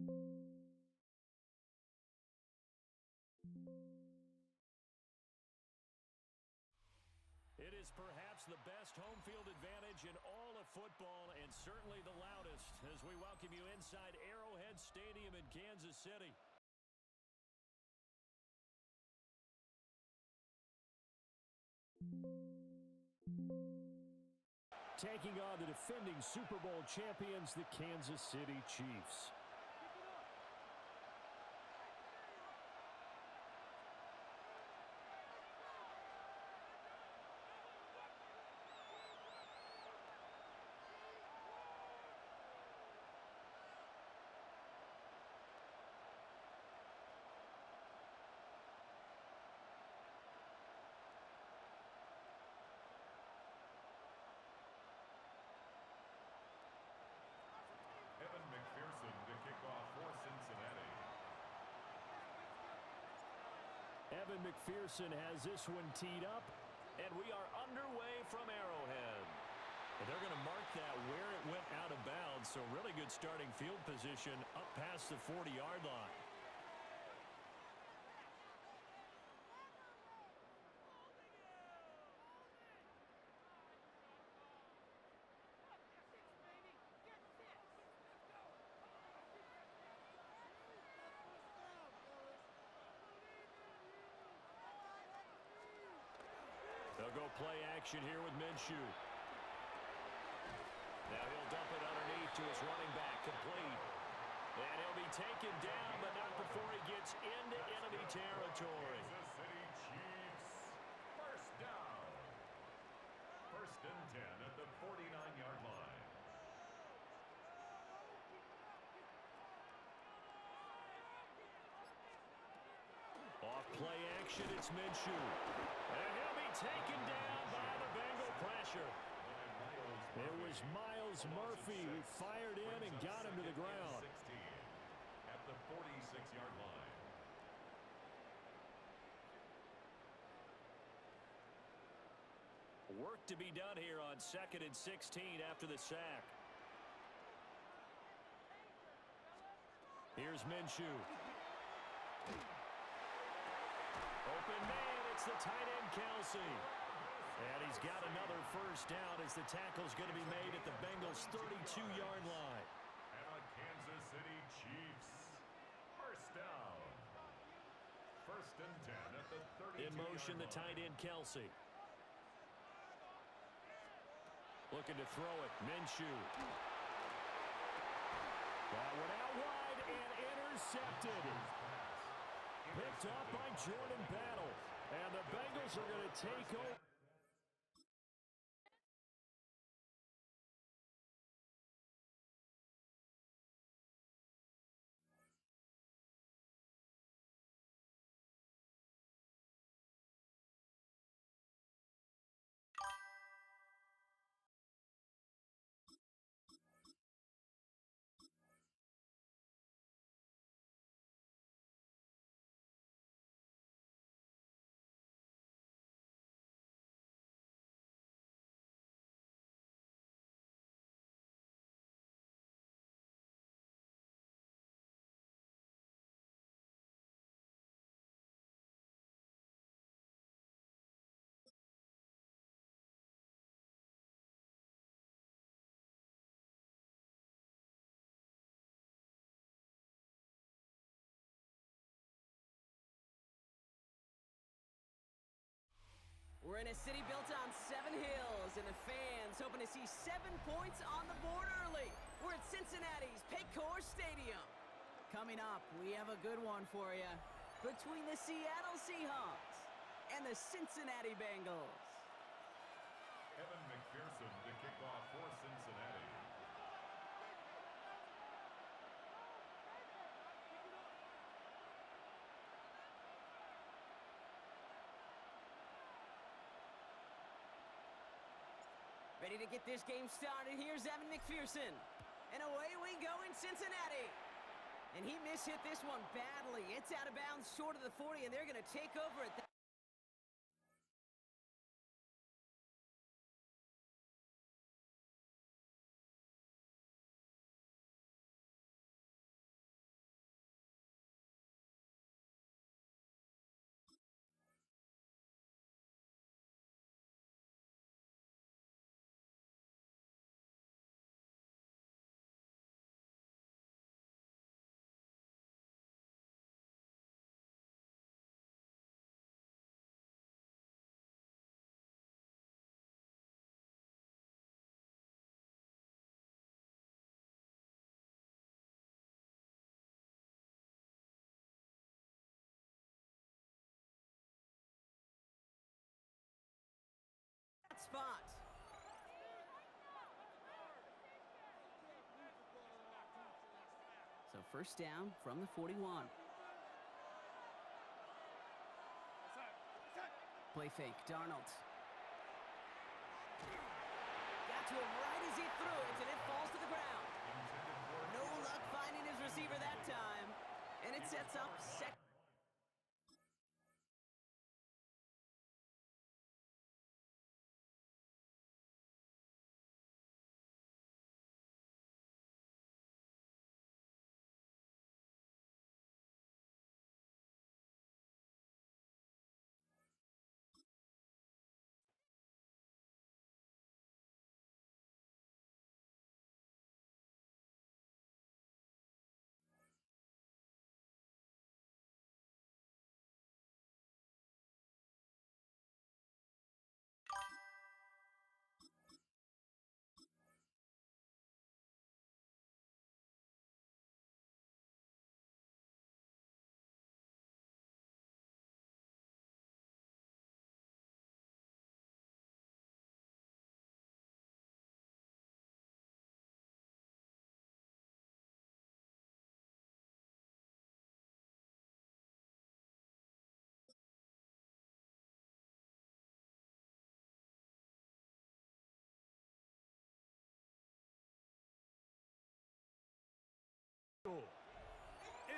It is perhaps the best home field advantage in all of football and certainly the loudest as we welcome you inside Arrowhead Stadium in Kansas City. Taking on the defending Super Bowl champions, the Kansas City Chiefs. To kick off for Cincinnati. Evan McPherson has this one teed up, and we are underway from Arrowhead. And they're going to mark that where it went out of bounds, so really good starting field position up past the 40-yard line. They'll go play action here with Minshew. Now he'll dump it underneath to his running back, complete. And he'll be taken down, but not before he gets into enemy territory. Kansas City Chiefs, first down. First and 10 at the 49-yard line. Off play action, it's Minshew. And he'll be taken down by the Bengal pressure. It was Myles Murphy who fired in and got him to the ground. 16 at the 46-yard line. Work to be done here on 2nd and 16 after the sack. Here's Minshew. Open man, it's the tight end, Kelsey. And he's got another first down as the tackle's going to be made at the Bengals' 32-yard line. And the Kansas City Chiefs, first down. First and 10 at the 32-yard line. In motion, the tight end, Kelsey. Looking to throw it, Minshew. That one out wide and intercepted. Picked up by Jordan Battle. And the Bengals are going to take over. We're in a city built on 7 hills, and the fans hoping to see 7 points on the board early. We're at Cincinnati's Paycor Stadium. Coming up, we have a good one for you between the Seattle Seahawks and the Cincinnati Bengals. Evan McPherson to kick off for Cincinnati. Ready to get this game started. Here's Evan McPherson. And away we go in Cincinnati. And he mishit this one badly. It's out of bounds short of the 40, and they're going to take over at the First down from the 41. Play fake, Darnold. Got to him right as he threw it, and it falls to the ground. No luck finding his receiver that time. And it sets up second.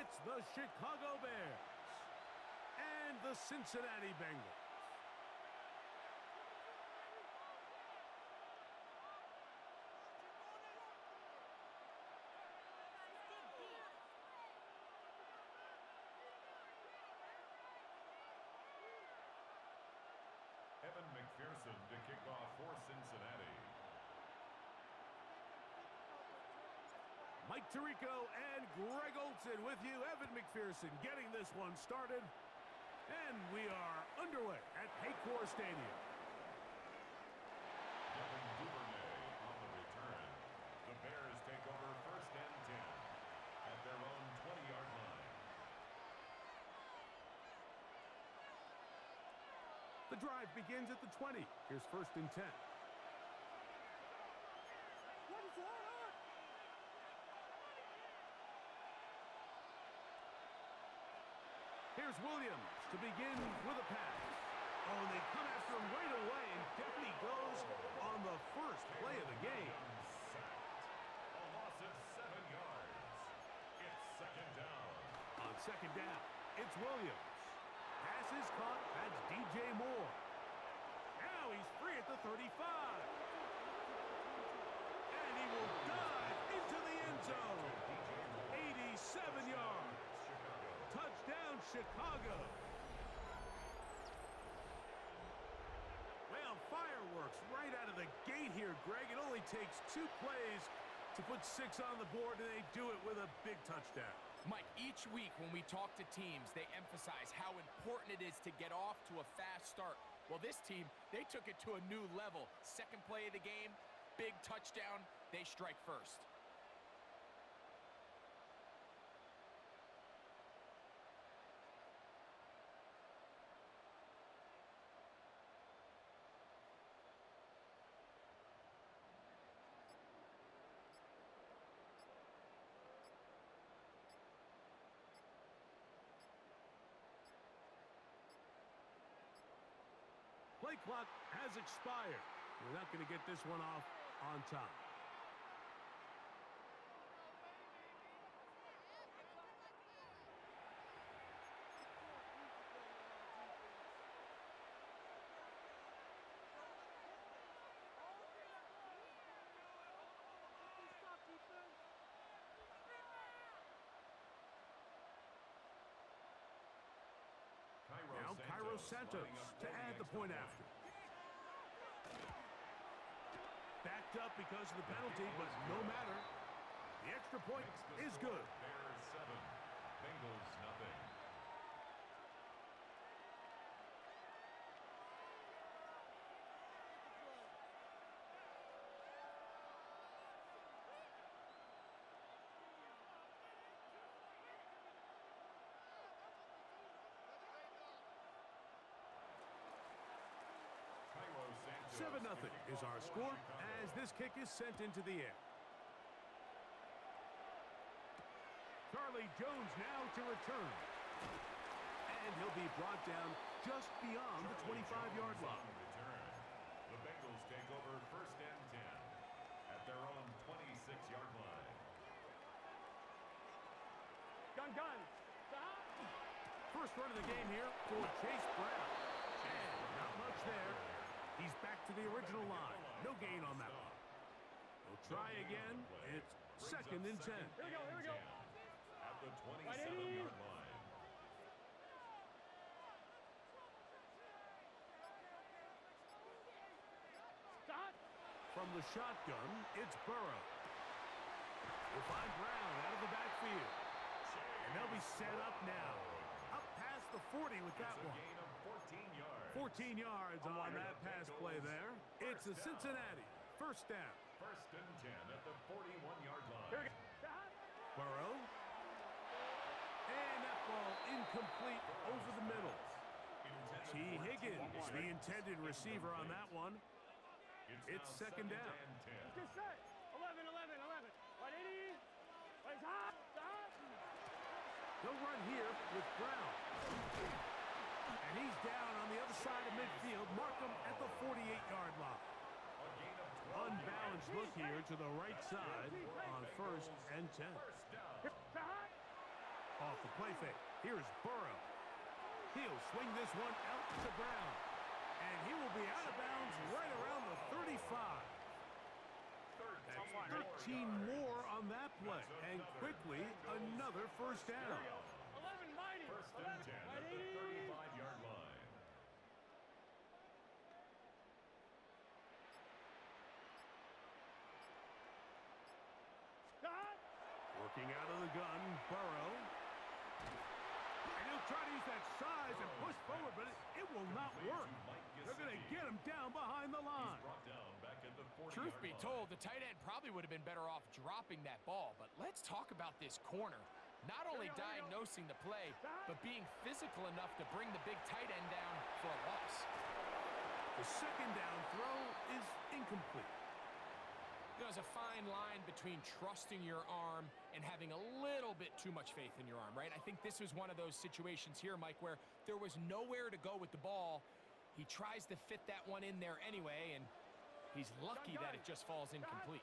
It's the Chicago Bears and the Cincinnati Bengals. Evan McPherson to kick off for Cincinnati. Mike Tirico and Greg Olsen with you. Evan McPherson getting this one started. And we are underway at Paycor Stadium. Devin Duvernay on the return. The Bears take over first and 10 at their own 20-yard line. The drive begins at the 20. Here's first and 10. Here's Williams to begin with a pass. Oh, and they come after him right away, and down he goes on the first play of the game. Sacked. A loss of 7 yards. It's second down. On second down, it's Williams. Pass is caught. That's DJ Moore. Now he's free at the 35. And he will dive into the end zone. 87 yards. Touchdown, Chicago. Well, fireworks right out of the gate here, Greg. It only takes 2 plays to put 6 on the board, and they do it with a big touchdown. Mike, each week when we talk to teams, they emphasize how important it is to get off to a fast start. Well, this team, they took it to a new level. Second play of the game, big touchdown, they strike first. Play clock has expired. We're not going to get this one off on time. Now Cairo Santos to add the point after. Backed up because of the penalty, but no matter. The extra point is good. Bears 7, Bengals nothing. Cairo Santos 7-0 is our score as this kick is sent into the air. Charlie Charlie Jones now to return. And he'll be brought down just beyond the 25-yard line. Return. The Bengals take over 1st and 10 at their own 26-yard line. Gun. Stop. First run of the game here for Chase Brown. And not much there. He's back to the original line. No gain on that one. He'll try again. It's 2nd and 10. Here we go. At the 27-yard line. From the shotgun, it's Burrow. We'll find Brown out of the backfield. And they'll be set up now. Up past the 40 with that one. Gain of 14 yards. 14 yards on that pass play there. It's a Cincinnati 1st down. 1st and 10 at the 41-yard line. Burrow. And that ball incomplete over the middle. T. Higgins, the intended receiver on that one. It's 2nd down. 10. 11. 180. They'll run here with Brown. And he's down on the other side of midfield. Mark him at the 48-yard line. Unbalanced look here to the right side on 1st and 10. Off the play fake. Here's Burrow. He'll swing this one out to Brown. And he will be out of bounds right around the 35. That's 13 more on that play. And quickly, another 1st down. 11, mighty. 1st and 10 at the 35-yard line. Working out of the gun, Burrow. And he'll try to use that size and push forward, but it will not work. They're going to get him down behind the line. Brought down back at the 40-yard Truth be line. told, the tight end probably would have been better off dropping that ball. But let's talk about this corner. Not only diagnosing the play, but being physical enough to bring the big tight end down for a loss. The 2nd down throw is incomplete. There's a fine line between trusting your arm and having a little bit too much faith in your arm, right? I think this was one of those situations here, Mike, where there was nowhere to go with the ball. He tries to fit that one in there anyway, and he's lucky that it just falls incomplete.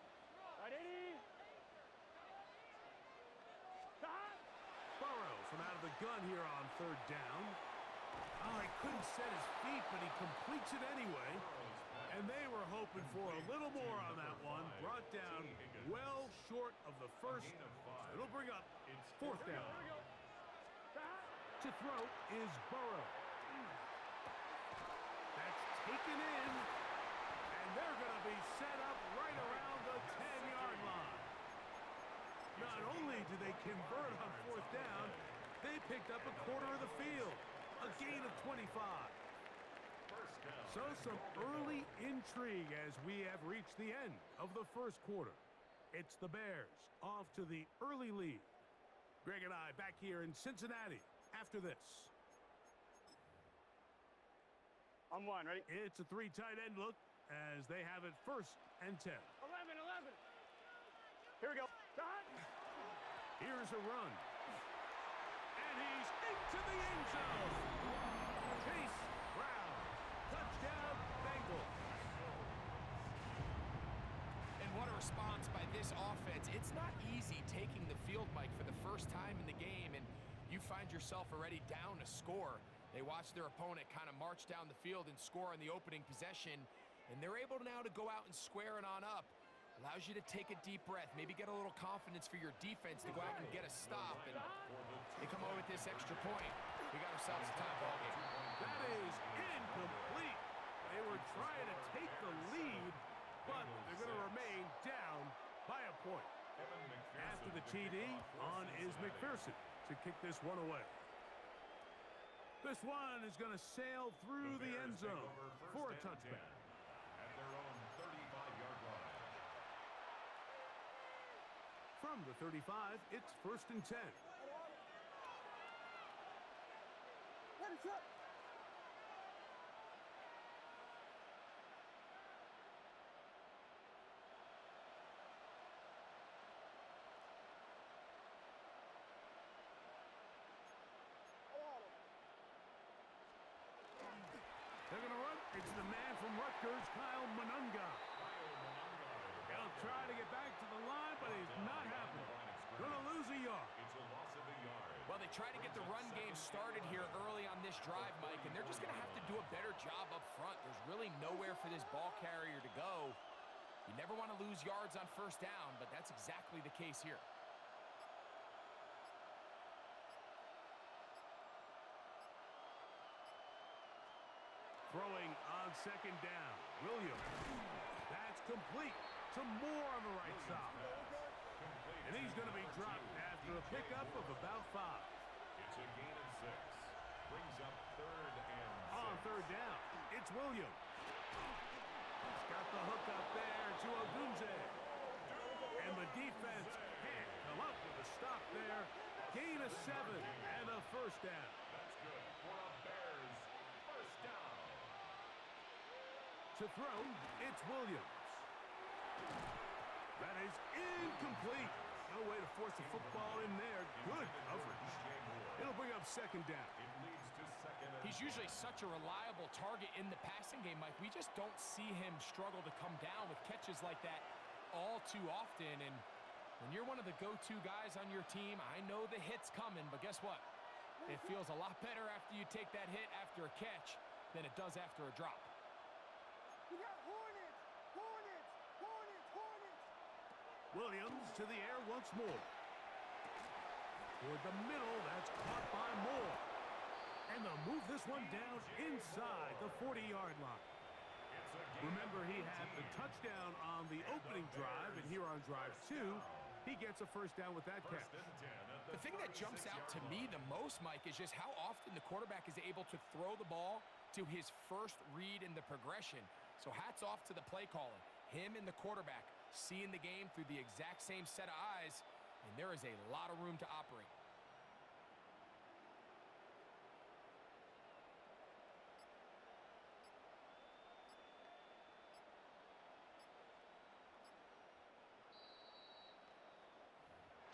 Burrow from out of the gun here on 3rd down. Oh, he couldn't set his feet, but he completes it anyway. And they were hoping for a little more on that one. Brought down well short of the 1st. It'll bring up 4th down. To throw is Burrow. That's taken in. And they're going to be set up right around the 10-yard line. Not only did they convert on 4th down, they picked up a quarter of the field. A gain of 25. So some early intrigue as we have reached the end of the 1st quarter. It's the Bears off to the early lead. Greg and I back here in Cincinnati after this. I'm one, ready? It's a 3 tight end look as they have it 1st and 10. 11. Here we go. Stop. Here's a run. And he's into the end zone. Chase Brown. Touchdown, Bengals. And what a response by this offense. It's not easy taking the field, Mike, for the first time in the game, and you find yourself already down a score. They watch their opponent kind of march down the field and score on the opening possession, and they're able now to go out and square it on up. Allows you to take a deep breath, maybe get a little confidence for your defense to go out and get a stop, and they come away with this extra point. We got ourselves a tie ball game. That is incomplete. They were trying to take the lead, but they're going to remain down by a point. After the TD, on is McPherson to kick this one away. This one is going to sail through the end zone for a touchback. At their own 35-yard line. From the 35, it's 1st and 10. from Rutgers, Kyle Monunga. He'll try to get back to the line, but he's not happening. Gonna lose a yard. It's a loss of a yard. Well, they try to get the run game started here early on this drive, Mike, and they're just going to have to do a better job up front. There's really nowhere for this ball carrier to go. You never want to lose yards on first down, but that's exactly the case here. Throwing on second down. Williams. That's complete to Moore on the right side. And he's going to be dropped after a pickup of about 5. It's a gain of 6. Brings up 3rd and 6. On third down, it's Williams. He's got the hook up there to Odunze. And the defense can't come up with a stop there. Gain of 7 and a first down. That's good for a Bears first down. To throw, it's Williams. That is incomplete. No way to force the football in there. Good coverage. It'll bring up second down. It leads to second and He's usually such a reliable target in the passing game, Mike. We just don't see him struggle to come down with catches like that all too often. And when you're one of the go-to guys on your team, I know the hit's coming, but guess what? It feels a lot better after you take that hit after a catch than it does after a drop. We got Hornets! Hornets! Hornets! Hornets! Williams to the air once more. Toward the middle, that's caught by Moore. And they'll move this one down inside the 40-yard line. Remember, he had the touchdown on the opening drive, and here on drive 2, he gets a first down with that catch. The thing that jumps out to me the most, Mike, is just how often the quarterback is able to throw the ball to his first read in the progression. So hats off to the play caller. Him and the quarterback seeing the game through the exact same set of eyes, and there is a lot of room to operate.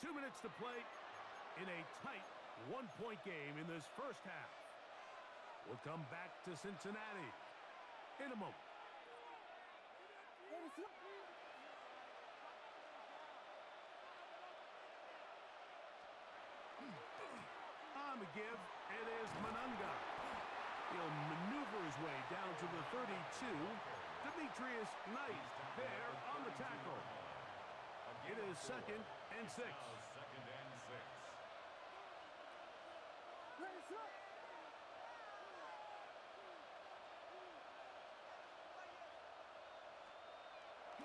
Two minutes to play in a tight one-point game in this first half. We'll come back to Cincinnati in a moment. On the give, it is Monunga. He'll maneuver his way down to the 32. Demetrius Knight there on the tackle. It is 2nd and 6. Second and 6.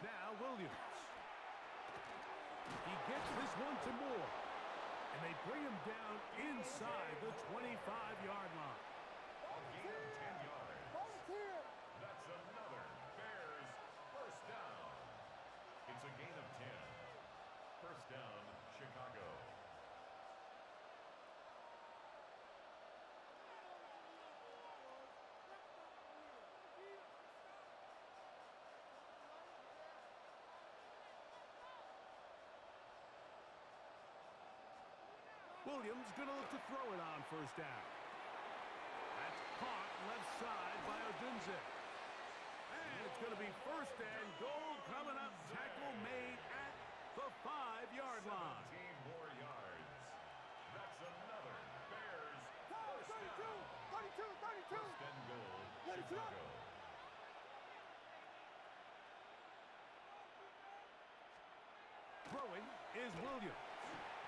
Now Williams. He gets this one to Moore. And they bring him down inside the 25-yard line. A gain of 10 yards. That's another Bears first down. It's a gain of 10. First down, Chicago. Williams gonna look to throw it on first down. That's caught left side by Odunze. And it's gonna be first and goal coming up. Tackle made at the 5-yard line. 17 more yards. That's another Bears first down. 32! First and goal, Chicago. Throwing is Williams.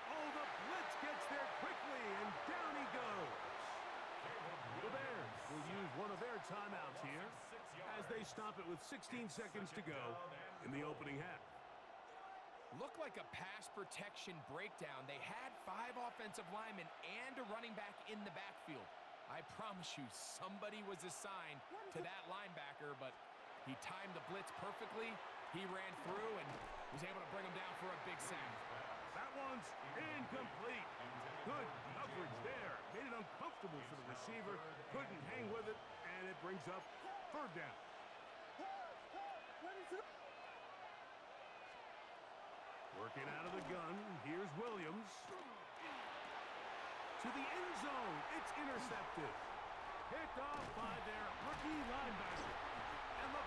Oh, the blitz gets there quickly, and down he goes. The Bears will use one of their timeouts here as they stop it with 16 seconds to go in the opening half. Looked like a pass protection breakdown. They had 5 offensive linemen and a running back in the backfield. I promise you, somebody was assigned to that linebacker, but he timed the blitz perfectly. He ran through and was able to bring him down for a big sack. That one's incomplete. Good coverage there. Made it uncomfortable for the receiver. Couldn't hang with it, and it brings up third down. Working out of the gun, here's Williams. To the end zone, it's intercepted. Picked off by their rookie linebacker. And the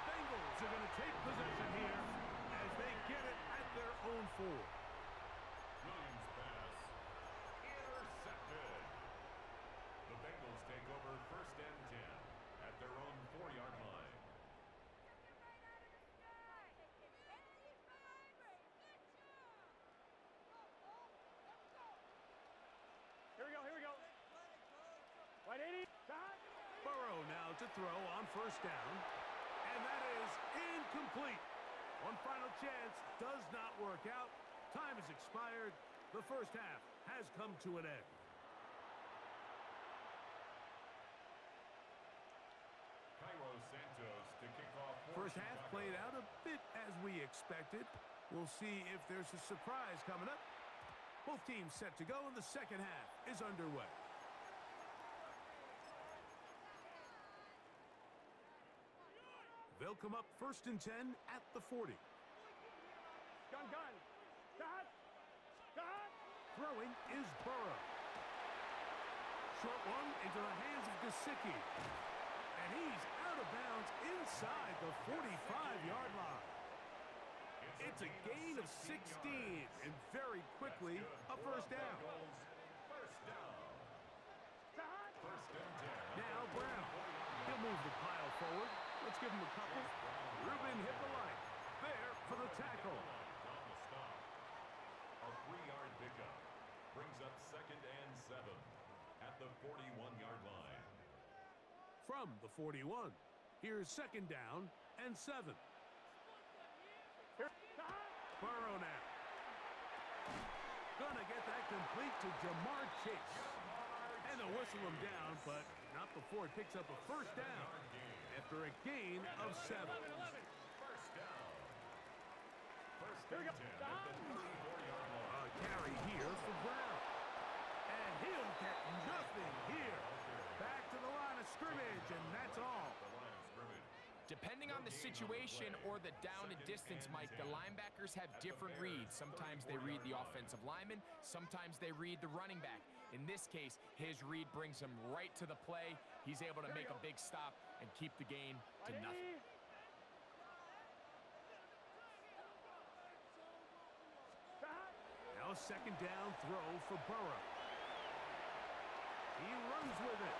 to throw on first down. And that is incomplete. One final chance does not work out. Time has expired. The first half has come to an end. First half played out a bit as we expected. We'll see if there's a surprise coming up. Both teams set to go, and the second half is underway. They'll come up 1st and 10 at the 40. Gun. Got. Throwing is Burrow. Short one into the hands of Gesicki. And he's out of bounds inside the 45-yard line. It's a gain of 16, and very quickly, a first down. Now Brown. He'll move the pile forward. Let's give him a couple. Reuben hit the line. There for the tackle. A 3-yard pickup brings up 2nd and 7 at the 41-yard line. From the 41, here's 2nd down and 7. Burrow now. Gonna get that complete to Jamar Chase. And they'll whistle him down, but not before it picks up a first down after a gain of 7. First down. First and 10 at the 34-yard line. A carry here for Brown. And he'll get nothing here. Back to the line of scrimmage, and that's all. Depending on the situation or the down and distance, Mike, the linebackers have different reads. Sometimes they read the offensive lineman. Sometimes they read the running back. In this case, his read brings him right to the play. He's able to make a big stop and keep the gain to nothing. Now a 2nd down throw for Burrow. He runs with it.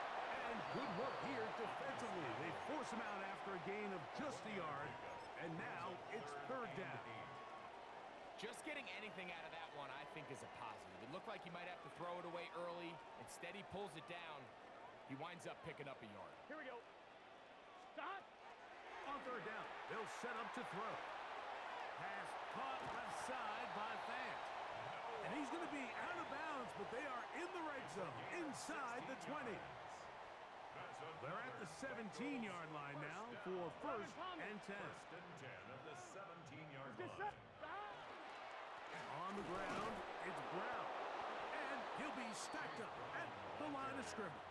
And good work here defensively. They force him out after a gain of just a yard. And now it's 3rd down. Just getting anything out of that one, I think, is a positive. It looked like he might have to throw it away early. Instead, he pulls it down. He winds up picking up a yard. Here we go. Stop. On 3rd down, they'll set up to throw. Pass caught left side by Fant. And he's going to be out of bounds, but they are in the red zone, inside the 20. They're at the 17-yard line now for 1st and 10. 1st and 10 at the 17-yard line. On the ground, it's Brown. And he'll be stacked up at the line of scrimmage.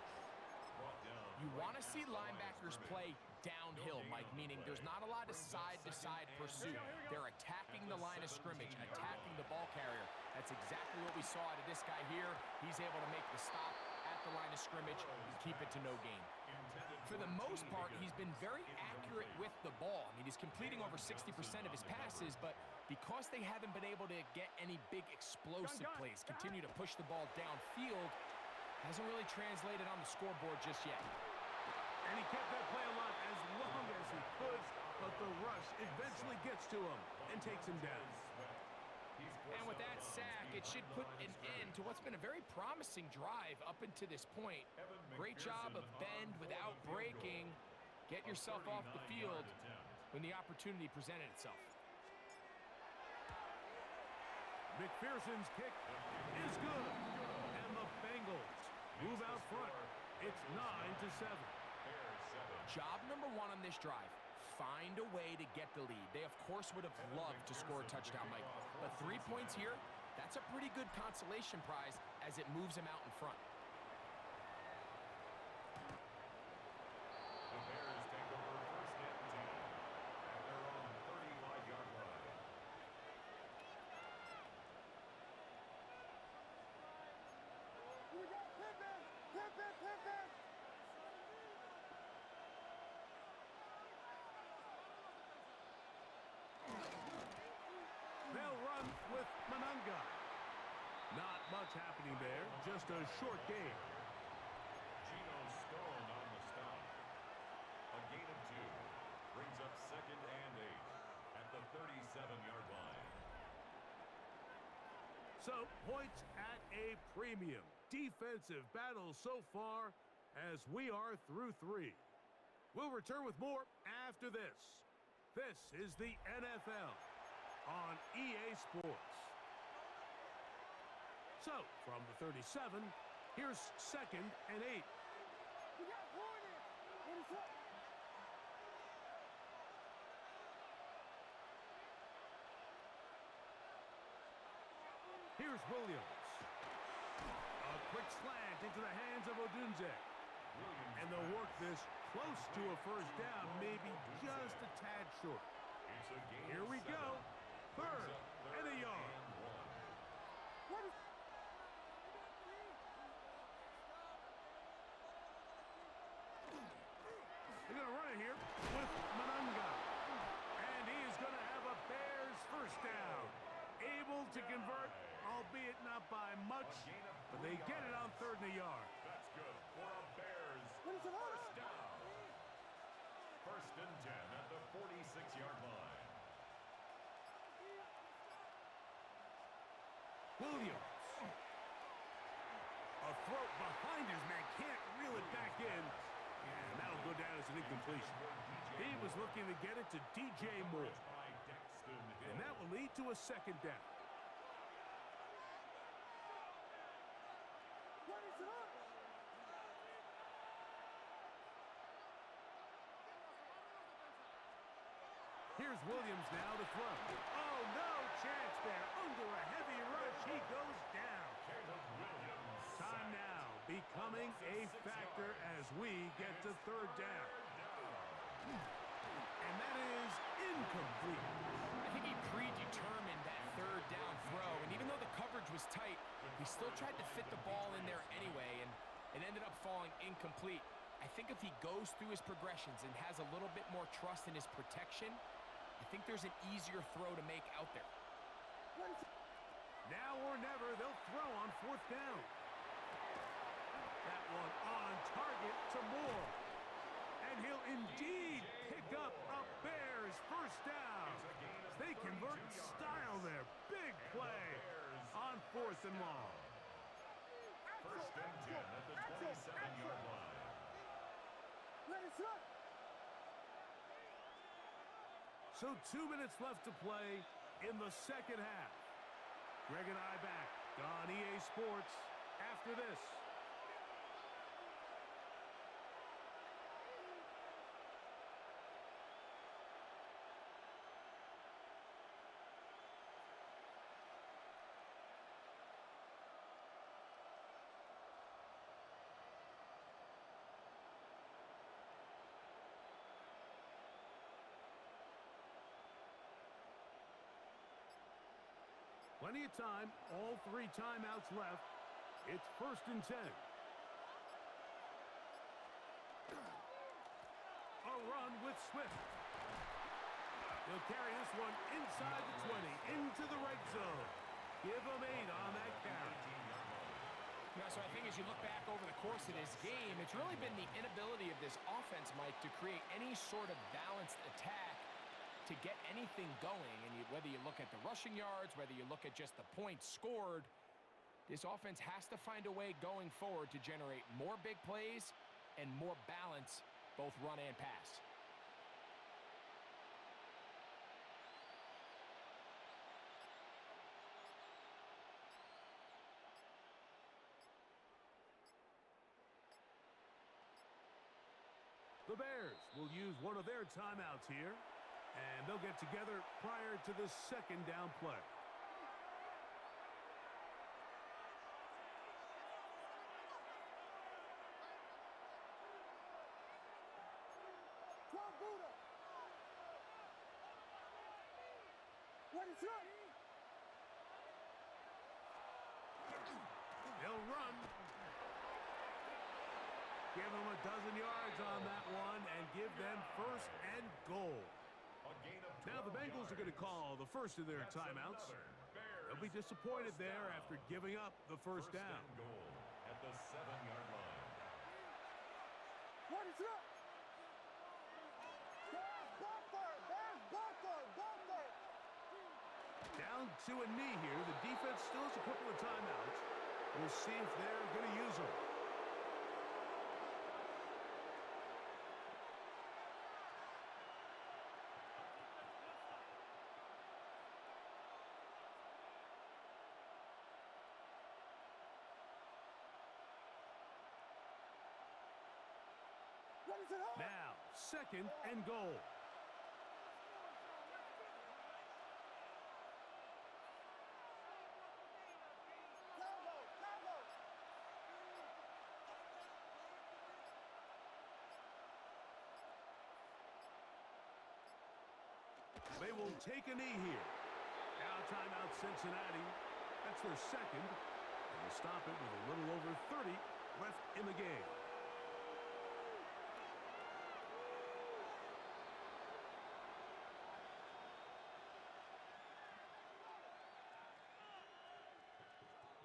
You want to see linebackers play downhill, Mike, meaning there's not a lot of side-to-side pursuit. They're attacking the line of scrimmage, attacking the ball carrier. That's exactly what we saw out of this guy here. He's able to make the stop at the line of scrimmage and keep it to no gain. For the most part, he's been very accurate with the ball. I mean, he's completing over 60% of his passes, but because they haven't been able to get any big explosive plays, continue to push the ball downfield, hasn't really translated on the scoreboard just yet. And he kept that play alive as long as he could, but the rush eventually gets to him and takes him down. And with that sack, it should put an end to what's been a very promising drive up until this point. Great job of bend without breaking. Get yourself off the field when the opportunity presented itself. McPherson's kick is good. And the Bengals move out front. It's 9-7. Job number 1 on this drive. Find a way to get the lead. They, of course, would have loved to score a touchdown, Mike. But 3 points here, that's a pretty good consolation prize as it moves them out in front. The Bears take over 1st and 10 at their own 35-yard line. Here we go. Pimpin'. They'll run with Manunga. Not much happening there, just a short gain. Geno Stone on the stop. A gain of 2 brings up 2nd and 8 at the 37-yard line. So, points at a premium. Defensive battle so far as we are through 3. We'll return with more after this. This is the NFL on EA Sports. So, from the 37, here's 2nd and 8. Here's Williams. A quick slant into the hands of Odunze. And they'll work this close to a first down, maybe just a tad short. Here we go. 3rd and a yard. They're going to run it here with Manunga. And he is going to have a Bears first down. Able to convert, albeit not by much, but they get it on 3rd and a yard. That's good for a Bears first down. 1st and 10 at the 46-yard line. Williams. A throw behind his man, can't reel it back in. And that'll go down as an incompletion. He was looking to get it to DJ Moore. And that will lead to a 2nd down. Here's Williams now to throw. Oh, no chance there. Under a heavy rush, he goes down. Time now becoming a factor as we get to 3rd down. And that is incomplete. I think he predetermined that 3rd down throw, and even though the coverage was tight, he still tried to fit the ball in there anyway, and it ended up falling incomplete. I think if he goes through his progressions and has a little bit more trust in his protection, I think there's an easier throw to make out there. Now or never, they'll throw on 4th down. That one on target to Moore. And he'll indeed pick up a Bears first down. They convert in style there. Big play on 4th and long. 1st and 10 at the 27-yard line. So 2 minutes left to play in the 2nd half. Greg and I back on EA Sports after this. Plenty of time, all 3 timeouts left. It's 1st and 10. A run with Swift. He'll carry this one inside the 20, into the right zone. Give him 8 on that count. Yeah, so I think as you look back over the course of this game, it's really been the inability of this offense, Mike, to create any sort of balanced attack to get anything going. And whether you look at the rushing yards, whether you look at just the points scored, this offense has to find a way going forward to generate more big plays and more balance, both run and pass. The Bears will use one of their timeouts here. And they'll get together prior to the 2nd down play. They'll run. Give them a dozen yards on that one and give them 1st and goal. Now the Bengals are going to call the first of their timeouts. They'll be disappointed there after giving up the first down. Goal at the 7-yard line. Down to a knee here. The defense still has a couple of timeouts. We'll see if they're going to use them. Now, second and goal. They will take a knee here. Now timeout Cincinnati. That's their second. And they'll stop it with a little over 30 left in the game.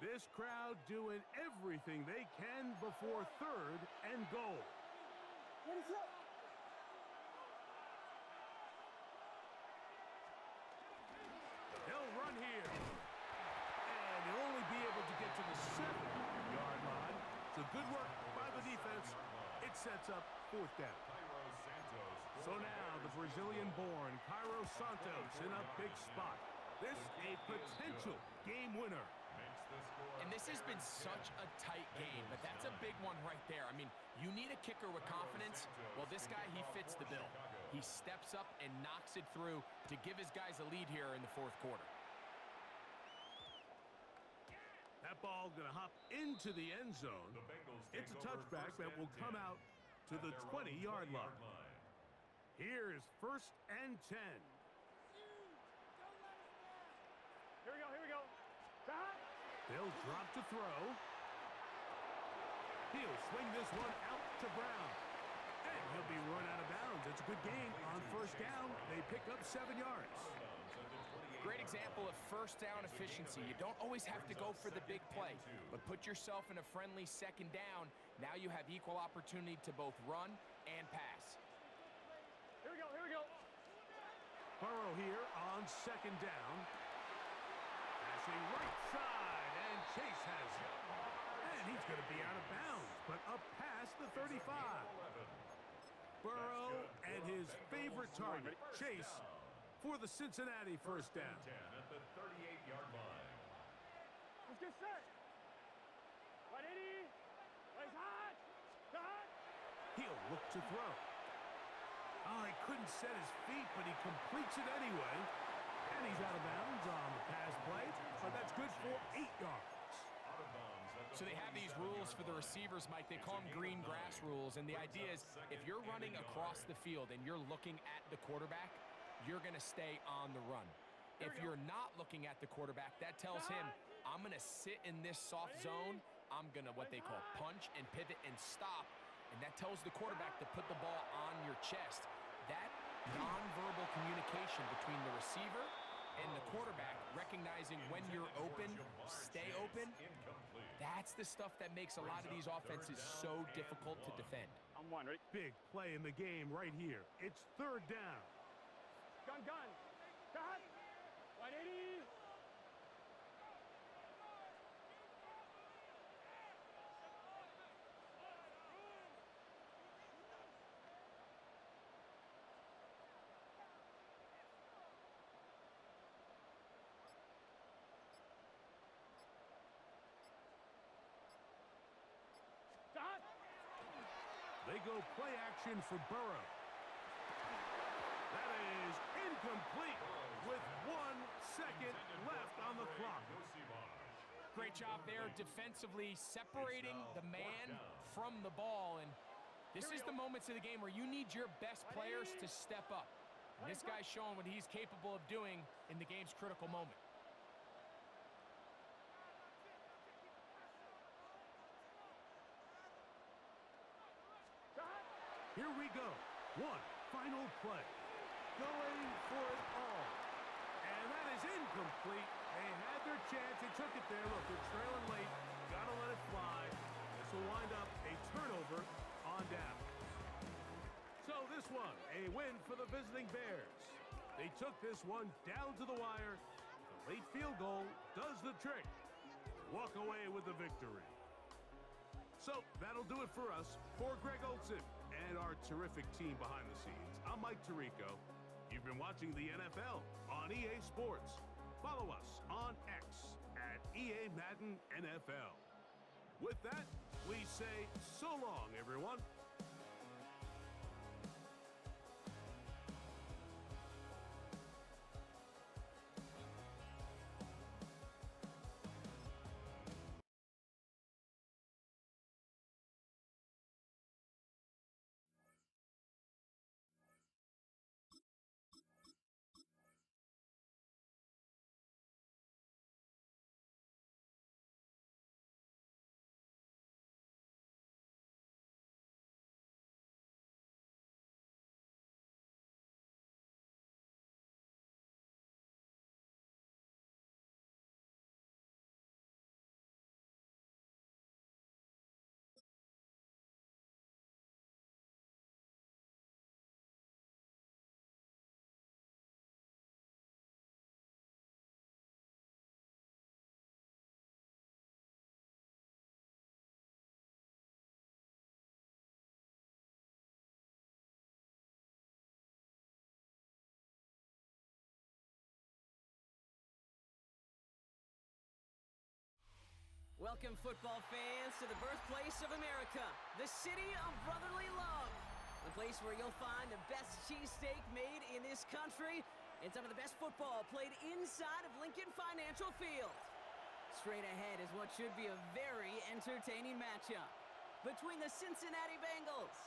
This crowd doing everything they can before third and goal. They'll run here. And they'll only be able to get to the 7-yard line. So good work by the defense. It sets up fourth down. So now the Brazilian-born Cairo Santos in a big spot. This a potential game winner. And this has been such a tight game, but that's a big one right there. I mean, you need a kicker with confidence. Well, this guy, he fits the bill. He steps up and knocks it through to give his guys a lead here in the fourth quarter. That ball going to hop into the end zone. It's a touchback that will come out to the 20-yard line. Here is first and 10. Here we go. Stop. They'll drop to throw. He'll swing this one out to Brown. And he'll be run out of bounds. It's a good game. On first down, they pick up 7 yards. Great example of first down efficiency. You don't always have to go for the big play, but put yourself in a friendly second down. Now you have equal opportunity to both run and pass. Here we go. Burrow here on second down. Passing right side, and Chase has it. And he's going to be out of bounds, but up past the 35. Burrow and his favorite target, Chase, for the Cincinnati first down. At the 38-yard line. Let's get set. 180. Plays hot. He'll look to throw. Oh, he couldn't set his feet, but he completes it anyway. And he's out of bounds on the pass play, but that's good for 8 yards. So they have these rules for the receivers, Mike. They call them green grass rules, and the idea is if you're running across the field and you're looking at the quarterback, you're going to stay on the run. If you're not looking at the quarterback, that tells him, I'm going to sit in this soft zone. I'm going to, what they call, punch and pivot and stop. And that tells the quarterback to put the ball on your chest. That nonverbal communication between the receiver and the quarterback, recognizing when you're open, stay open, that's the stuff that makes a lot of these offenses so difficult to defend. I'm one, ready? Big play in the game right here. It's third down. Gun. Stop. 180. They go play action for Burrow. That is incomplete with 1 second left on the clock. Great job there defensively, separating the man from the ball. And this is the moments of the game where you need your best players to step up. And this guy's showing what he's capable of doing in the game's critical moment. Here we go. One final play. Going for it all. And that is incomplete. They had their chance. They took it there. Look, they're trailing late. Got to let it fly. This will wind up a turnover on down. So this one, a win for the visiting Bears. They took this one down to the wire. The late field goal does the trick. Walk away with the victory. So that'll do it for us. For Greg Olson and our terrific team behind the scenes, I'm Mike Tirico. You've been watching the NFL on EA Sports. Follow us on X at EA Madden NFL. With that, we say so long, everyone. Welcome, football fans, to the birthplace of America, the city of brotherly love. The place where you'll find the best cheesesteak made in this country and some of the best football played inside of Lincoln Financial Field. Straight ahead is what should be a very entertaining matchup between the Cincinnati Bengals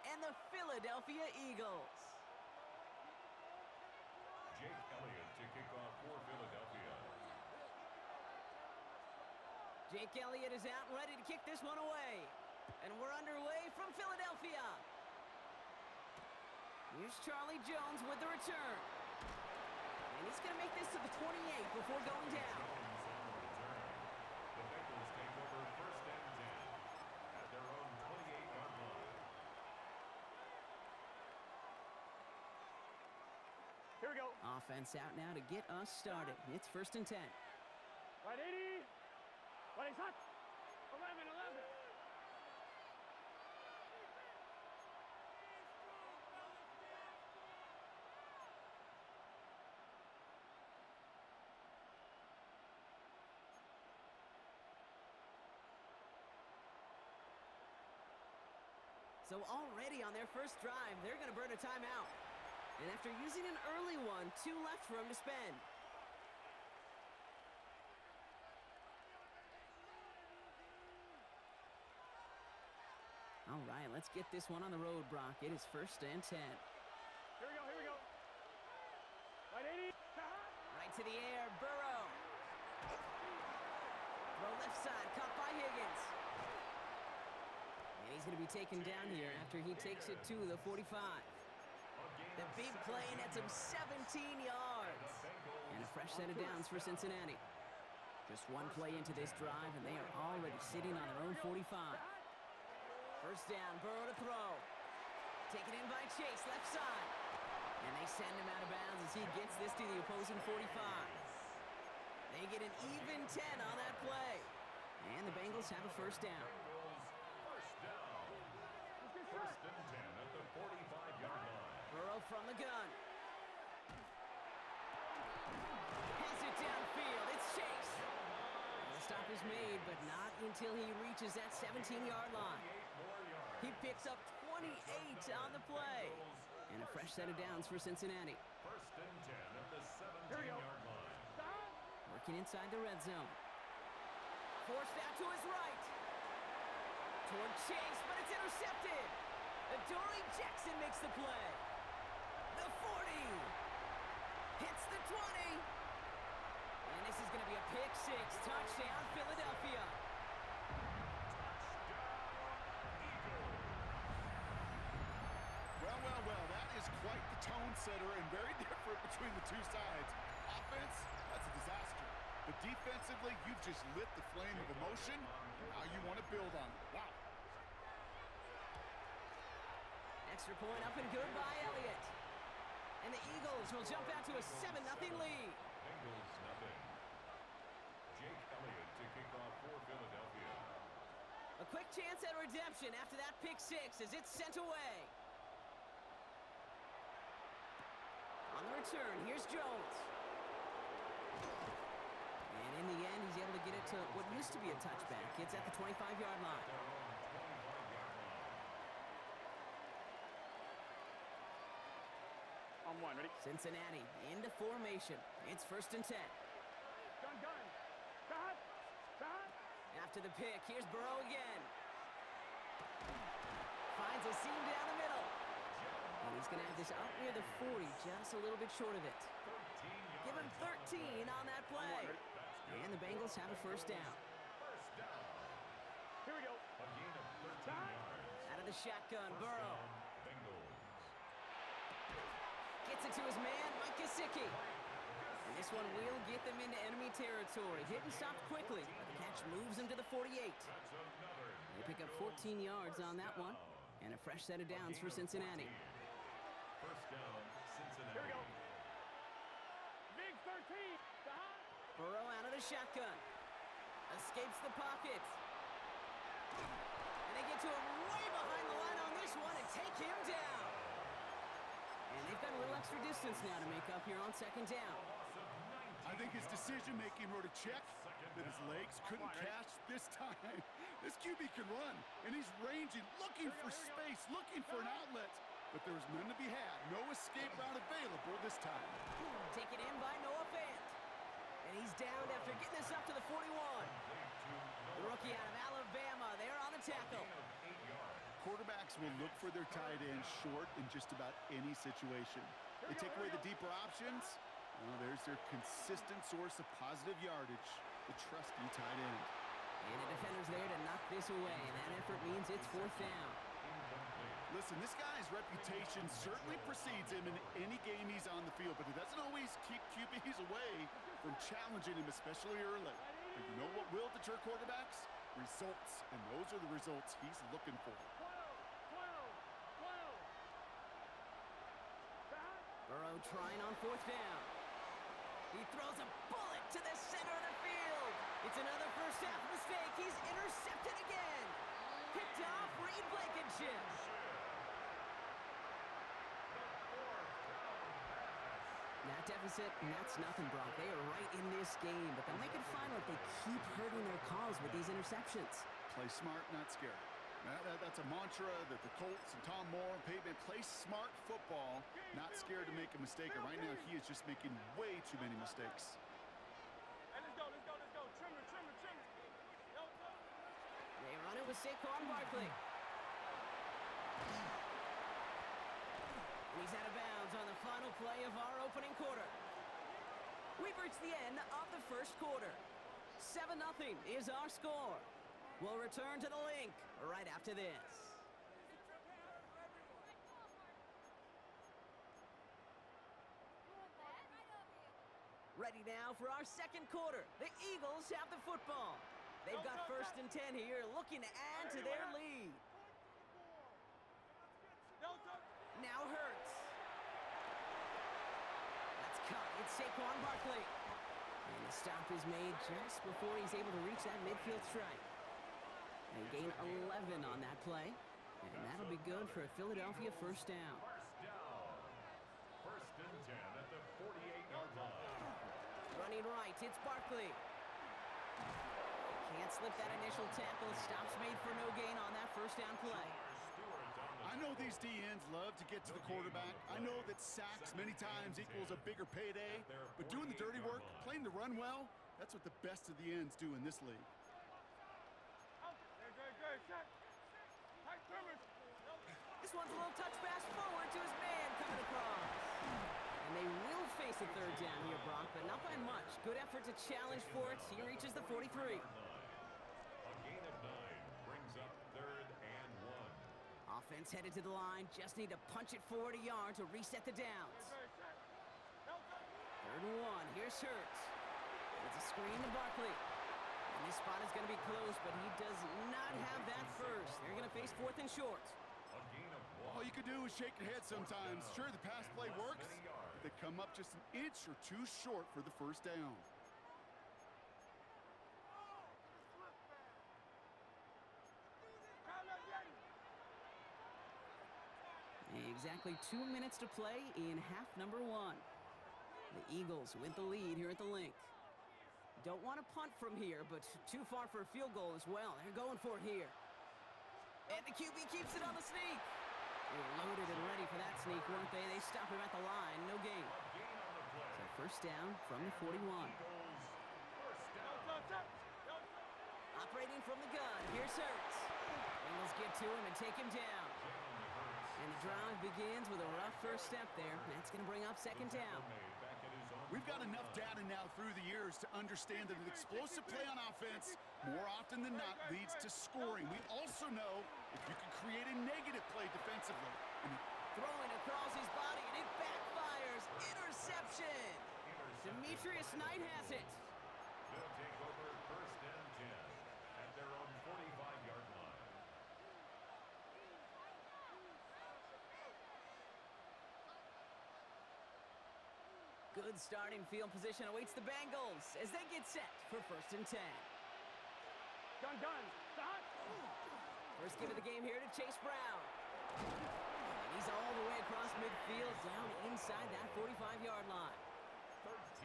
and the Philadelphia Eagles. Jake Elliott to kick off for Philadelphia. Jake Elliott is out and ready to kick this one away. And we're underway from Philadelphia. Here's Charlie Jones with the return. And he's going to make this to the 28 before going down. The Bengals take over first and 10 at their own 28-yard line. Here we go. Offense out now to get us started. It's first and 10. Right 80. Right hot. 11. So already on their first drive, they're going to burn a timeout. And after using an early one, 2 left for them to spend. All right, let's get this one on the road, Brock. It is first and 10. Here we go. Right 80. Right to the air, Burrow. Throw left side, caught by Higgins. And he's going to be taken down here after he takes it to the 45. The big play nets him 17 yards. And a fresh set of downs for Cincinnati. Just one play into this drive, and they are already sitting on their own 45. First down, Burrow to throw. Taken in by Chase, left side. And they send him out of bounds as he gets this to the opposing 45. They get an even 10 on that play. And the Bengals have a first down. First and 10 at the 45-yard line. Burrow from the gun. Has it downfield. It's Chase. And the stop is made, but not until he reaches that 17-yard line. He picks up 28 on the play. And a fresh set of downs for Cincinnati. First and 10 at the 17-yard line. Working inside the red zone. Forced out to his right. Toward Chase, but it's intercepted. Adoree Jackson makes the play. The 40. Hits the 20. And this is going to be a pick 6. Touchdown, Philadelphia. Well, that is quite the tone setter and very different between the two sides. Offense, that's a disaster. But defensively, you've just lit the flame of emotion. Now you want to build on it. Wow. Extra point up and good by Elliott. And the Eagles will jump out to a 7-0 lead. Bengals nothing. Jake Elliott to kick off for Philadelphia. A quick chance at redemption after that pick 6 as it's sent away. On the return, here's Jones. And in the end, he's able to get it to what used to be a touchback. It's at the 25-yard line. On one, ready? Cincinnati into formation. It's first and 10. Gun. After the pick, here's Burrow again. Finds a seam down the middle. And he's going to have this out near the 40, just a little bit short of it. Give him 13 on that play. And the Bengals have a first down. Here we go. A gain of 13 yards. Out of the shotgun, Burrow. Bengals. Gets it to his man, Mike Gesicki. And this one will get them into enemy territory. Hit and stopped quickly, but the catch moves him to the 48. They pick up 14 yards on that one. And a fresh set of downs for Cincinnati. First down, Cincinnati. Here we go. Big 13. Burrow out of the shotgun. Escapes the pocket. And they get to him way behind the line on this one and take him down. And they've got a little extra distance now to make up here on second down. I think his decision-making wrote a check that his legs couldn't catch this time. This QB can run, and he's ranging, looking for space, looking for an outlet. But there was none to be had. No escape route available this time. Taken in by Noah Fant. And he's down after getting this up to the 41. The rookie out of Alabama there on the tackle. Quarterbacks will look for their tight end short in just about any situation. They take away the deeper options. Well, there's their consistent source of positive yardage, the trusty tight end. And the defender's there to knock this away. And that effort means it's 4th down. Listen, this guy's reputation certainly precedes him in any game he's on the field, but it doesn't always keep QBs away from challenging him, especially early. But you know what will deter quarterbacks? Results, and those are the results he's looking for. Burrow trying on 4th down. He throws a bullet to the center of the field. It's another first half mistake. He's intercepted again. Picked off Reed Blankenship. That deficit, that's nothing, Brock. They are right in this game, but they'll make it final if they keep hurting their cause with these interceptions. Play smart, not scared. That's a mantra that the Colts and Tom Moore and Peyton play smart football, not scared to make a mistake. And right now, he is just making way too many mistakes. Hey, let's go. Trimmer. They run it with Saquon Barkley. And he's out of bounds on the final play of our opening quarter. We've reached the end of the first quarter. 7-0 is our score. We'll return to the link right after this. Ready now for our second quarter. The Eagles have the football. They've got 1st and 10 here, looking to add to their lead. Now Hurts. That's cut. It's Saquon Barkley. And the stop is made just before he's able to reach that midfield strike. They gain 11 on that play. And that'll be good for a Philadelphia 1st down. First and 10 at the 48-yard line. Running right, it's Barkley. Can't slip that initial tackle. Stops made for no gain on that 1st down play. I know these DNs love to get to the quarterback. I know that sacks many times equals a bigger payday, but doing the dirty work, playing the run well, that's what the best of the ends do in this league. This one's a little touch pass forward to his man coming across. And they will face a 3rd down here, Brock, but not by much. Good effort to challenge for it. He reaches the 43. A gain of 9 brings up 3rd and 1. Offense headed to the line. Just need to punch it forward a yard to reset the downs. 3rd and 1. Here's Hurts. It's a screen to Barkley. And this spot is going to be close, but he does not have that first. They're going to face 4th and short. A gain of 1. All you can do is shake your head sometimes. Sure, the pass play works, but they come up just an inch or two short for the 1st down. Exactly 2 minutes to play in half number 1. The Eagles with the lead here at the link. Don't want to punt from here, but too far for a field goal as well. They're going for it here. And the QB keeps it on the sneak. They were loaded and ready for that sneak, weren't they? They stop him at the line. No gain. So 1st down from the 41. Operating from the gun. Here's Hurts. Bengals get to him and take him down. And the drive begins with a rough first step there. That's going to bring up 2nd down. We've got enough data now through the years to understand that an explosive play on offense more often than not leads to scoring. We also know if you can create a negative play defensively. Throwing across his body, and it backfires. Interception. Demetrius Knight has it. They'll take over 1st and 10 at their own 45-yard line. Good starting field position awaits the Bengals as they get set for 1st and 10. Gun. Stop. First give of the game here to Chase Brown. And he's all the way across midfield, down inside that 45-yard line.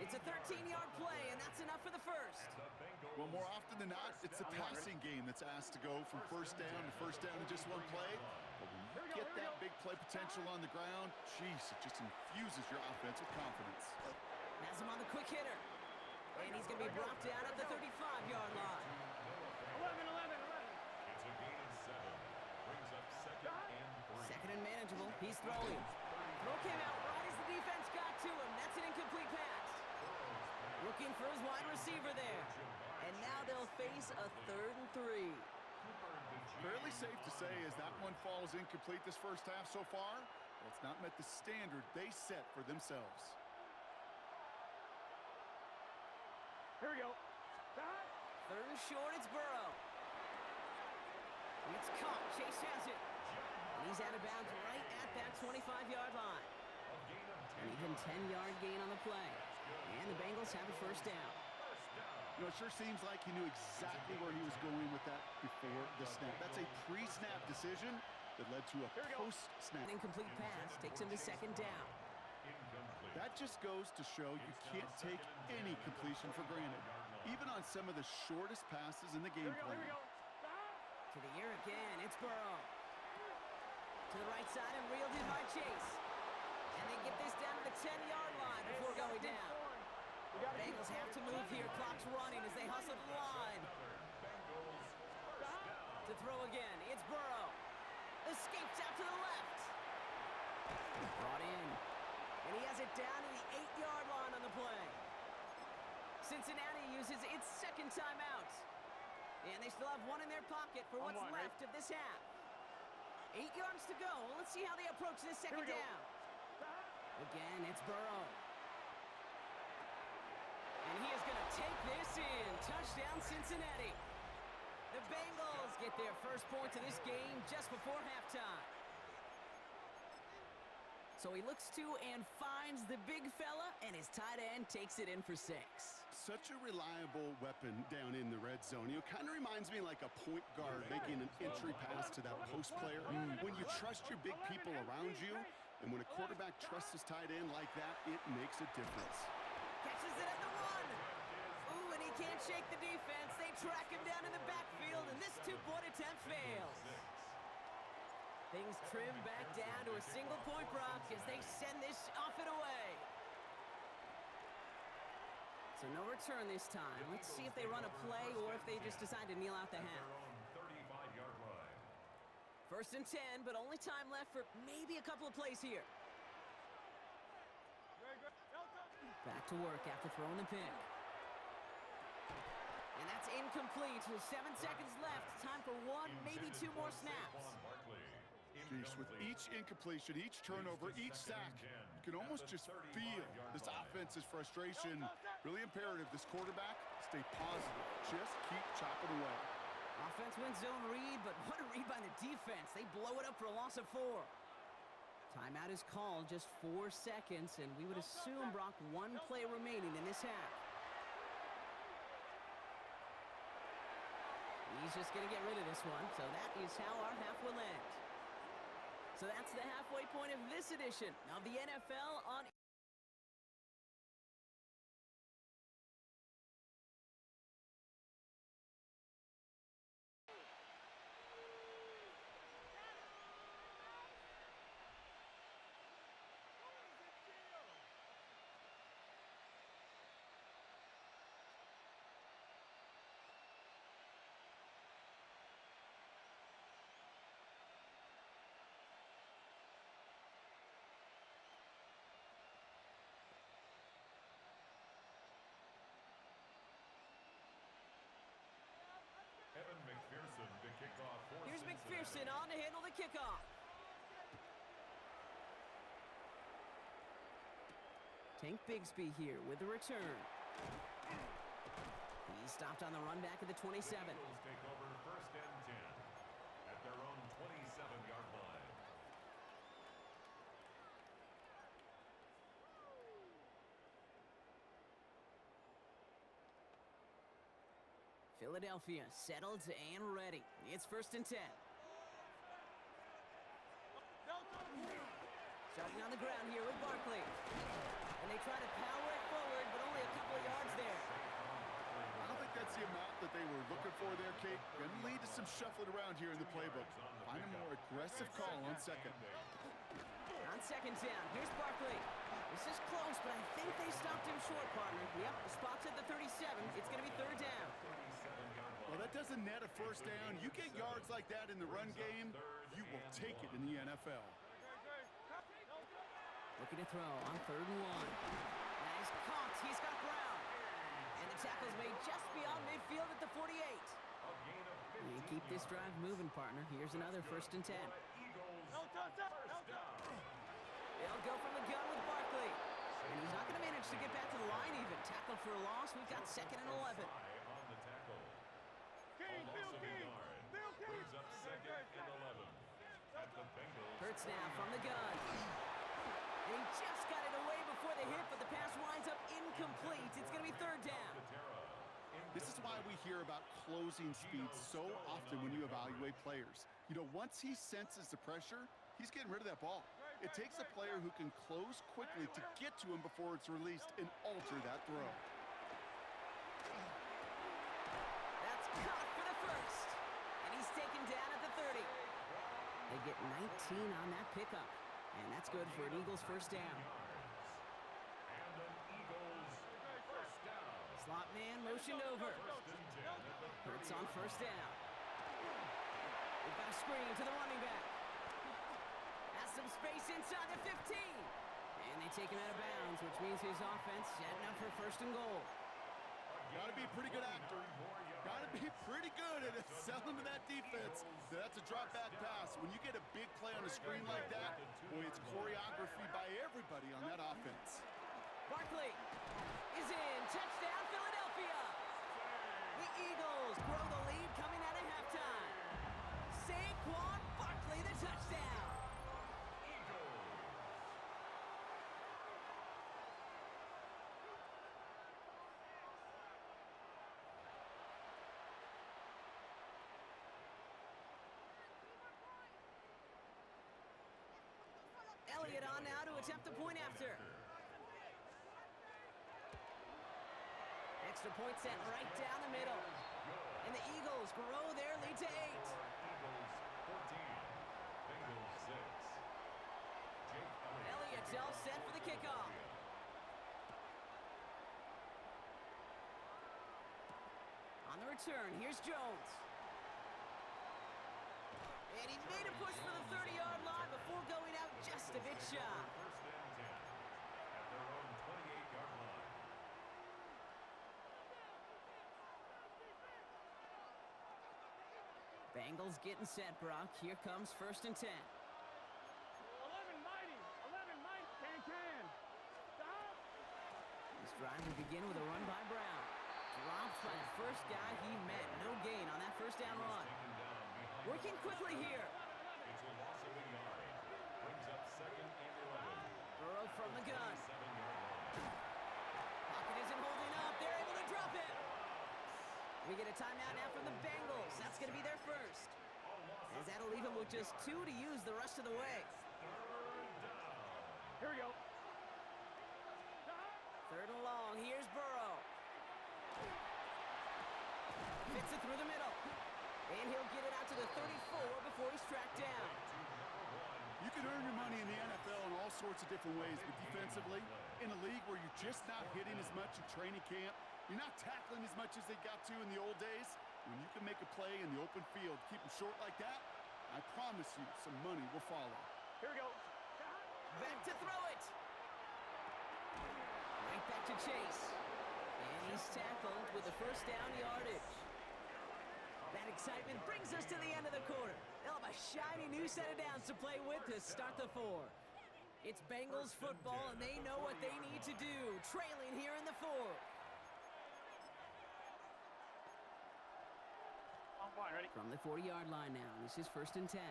It's a 13-yard play, and that's enough for the first. Well, more often than not, it's the passing game that's asked to go from first down in just one play. But when you get that big play potential on the ground, geez, it just infuses your offense with confidence. Has him on the quick hitter. And he's going to be brought down at the 35-yard line. 11. It's a gain of 7. Brings up second and 3. Second and manageable. He's throwing. Throw came out right as the defense got to him. That's an incomplete pass. Looking for his wide receiver there. And now they'll face a 3rd and 3. Fairly safe to say as that one falls incomplete this first half so far, well, it's not met the standard they set for themselves. Here we go. 3rd and short, it's Burrow. It's caught. Chase has it. And he's out of bounds right at that 25-yard line. An even 10-yard gain on the play. And the Bengals have a first down. You know, it sure seems like he knew exactly where he was going with that before the snap. That's a pre-snap decision that led to a post-snap. An incomplete pass takes him to 2nd down. That just goes to show you can't take any completion for granted, even on some of the shortest passes in the game plan. To the air again, it's Burrow. To the right side and reeled in by Chase. And they get this down to the 10-yard line before going down. Bengals have to move here. Clock's running as they hustle the line. To throw again, it's Burrow. Escapes out to the left. Brought in. And he has it down to the 8-yard line on the play. Cincinnati uses its 2nd timeout. And they still have one in their pocket for what's left of this half. 8 yards to go. Let's see how they approach this 2nd down. Again, it's Burrow. And he is going to take this in. Touchdown, Cincinnati. The Bengals get their first points of this game just before halftime. So he looks to and finds the big fella, and his tight end takes it in for 6. Such a reliable weapon down in the red zone. You know, kind of reminds me like a point guard making an entry pass to that post player. When you trust your big people around you, and when a quarterback trusts his tight end like that, it makes a difference. Catches it at the 1. Ooh, and he can't shake the defense. They track him down in the backfield, and this 2-point attempt fails. Things trim back down to a single-point Brock as they send this off and away. So no return this time. Let's see if they run a play or if they just decide to kneel out the half. 35-yard line. 1st and 10, but only time left for maybe a couple of plays here. Back to work after throwing the pick. And that's incomplete with 7 seconds left. Time for 1, maybe 2 more snaps. Geez, with each incompletion, each turnover, each sack, you can almost just feel this offense's frustration. Really imperative this quarterback stay positive. Just keep chopping away. Offense wins zone read, but what a read by the defense. They blow it up for a loss of 4. Timeout is called, just 4 seconds, and we would assume, Brock, 1 play remaining in this half. He's just going to get rid of this one, so that is how our half will end. So that's the halfway point of this edition of the NFL on Here's McPherson on to handle the kickoff. Tank Bigsby here with the return. He stopped on the run back at the 27. Take over 1st and 10 at their own 27-yard line. Philadelphia settled and ready. It's 1st and 10. Starting on the ground here with Barkley. And they try to power it forward, but for there, Kate. Going to lead to some shuffling around here in the playbook. Find a more aggressive call on second. On second down, here's Barkley. This is close, but I think they stopped him short, partner. Yep, the spot's at the 37. It's going to be third down. Well, that doesn't net a first down. You get yards like that in the run game, you will take it in the NFL. Looking to throw on third and one. Nice caught. He's got Brown. And the tackle's made just beyond midfield at the 48. You keep this drive moving, partner. Here's another first and 10. They'll go from the gun with Barkley. And he's not going to manage to get back to the line even. Tackle for a loss. We've got second and 11. Hurts now from the gun. And he just got it away before the hit, but the pass winds up incomplete. It's going to be third down. This is why we hear about closing speed so often when you evaluate players. You know, once he senses the pressure, he's getting rid of that ball. It takes a player who can close quickly to get to him before it's released and alter that throw. That's caught for the first. And he's taken down at the 30. They get 19 on that pickup. And that's good for an Eagles first down. Slot man motioned over. Hurts on first down. They've got a screen to the running back. Has some space inside the 15. And they take him out of bounds, which means his offense setting up for first and goal. Got to be a pretty good actor. Got to be pretty good at selling to that defense. That's a drop back pass. When you get a big play on a screen like that, boy, it's choreography by everybody on that offense. Barkley is in. Touchdown, Philadelphia. The Eagles grow the lead coming out of halftime. Saquon Barkley, the touchdown. Elliott on now to attempt the point after. Extra point set right down the middle. And the Eagles grow their lead to 8. Elliott's all set for the kickoff. On the return, here's Jones. And he made a push for the 30-yard line before going out just a bit shy. Bengals getting set, Brock. Here comes first and 10. 11 mighty. 11 mighty. Can. Stop. This drive will begin with a run by Brown. Drops by the first guy he met. No gain on that first down run. Working quickly here. Burrow from the gun. Pocket isn't holding up. They're able to drop it. We get a timeout now from the Bengals. That's going to be their first. As that'll leave them with just 2 to use the rest of the way. Here we go. Third and long. Here's Burrow. Fits it through the middle. And he'll get it out to the 34 before he's tracked down. You can earn your money in the NFL in all sorts of different ways, but defensively, in a league where you're just not hitting as much in training camp, you're not tackling as much as they got to in the old days, when you can make a play in the open field, keep them short like that, I promise you some money will follow. Here we go. Back to throw it. Right back to Chase. And he's tackled with the first down yardage. That excitement brings us to the end of the quarter. They'll have a shiny new set of downs to play with to start the 4. It's Bengals football, and they know what they need to do, trailing here in the 4th. On point, ready? From the 40-yard line now, this is first and 10.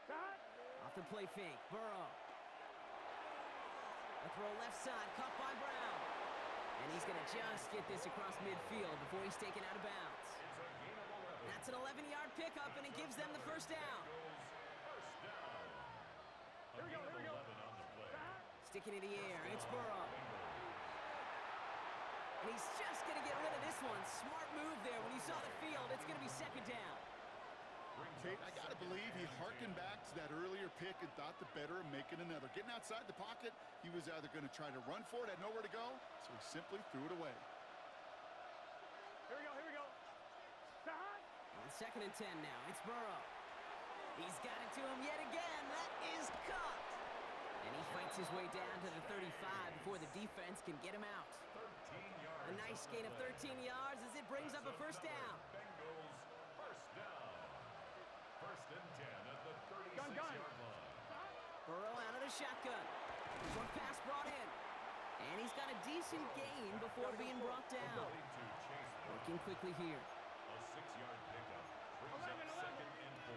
Stop. Off the play fake, Burrow. A throw left side, caught by Brown. And he's going to just get this across midfield before he's taken out of bounds. That's an 11-yard pickup, and it gives them the first down. Here we go. Sticking in the air, it's Burrow. And he's just going to get rid of this one. Smart move there when he saw the field. It's going to be second down. Kate, I got to believe he harkened back to that earlier pick and thought the better of making another. Getting outside the pocket, he was either going to try to run for it, had nowhere to go, so he simply threw it away. Here we go, here we go. Stop. On 2nd and 10 now, it's Burrow. He's got it to him yet again. That is caught. And he fights his way down to the 35 before the defense can get him out. 13 yards. A nice gain of 13 yards as it brings up a first down. Bengals first down. 1st and 10 at the 36-yard line. Burrow out of the shotgun. Short pass brought in. And he's got a decent gain before being brought down. Working quickly here. A 6-yard pickup brings up 2nd and 4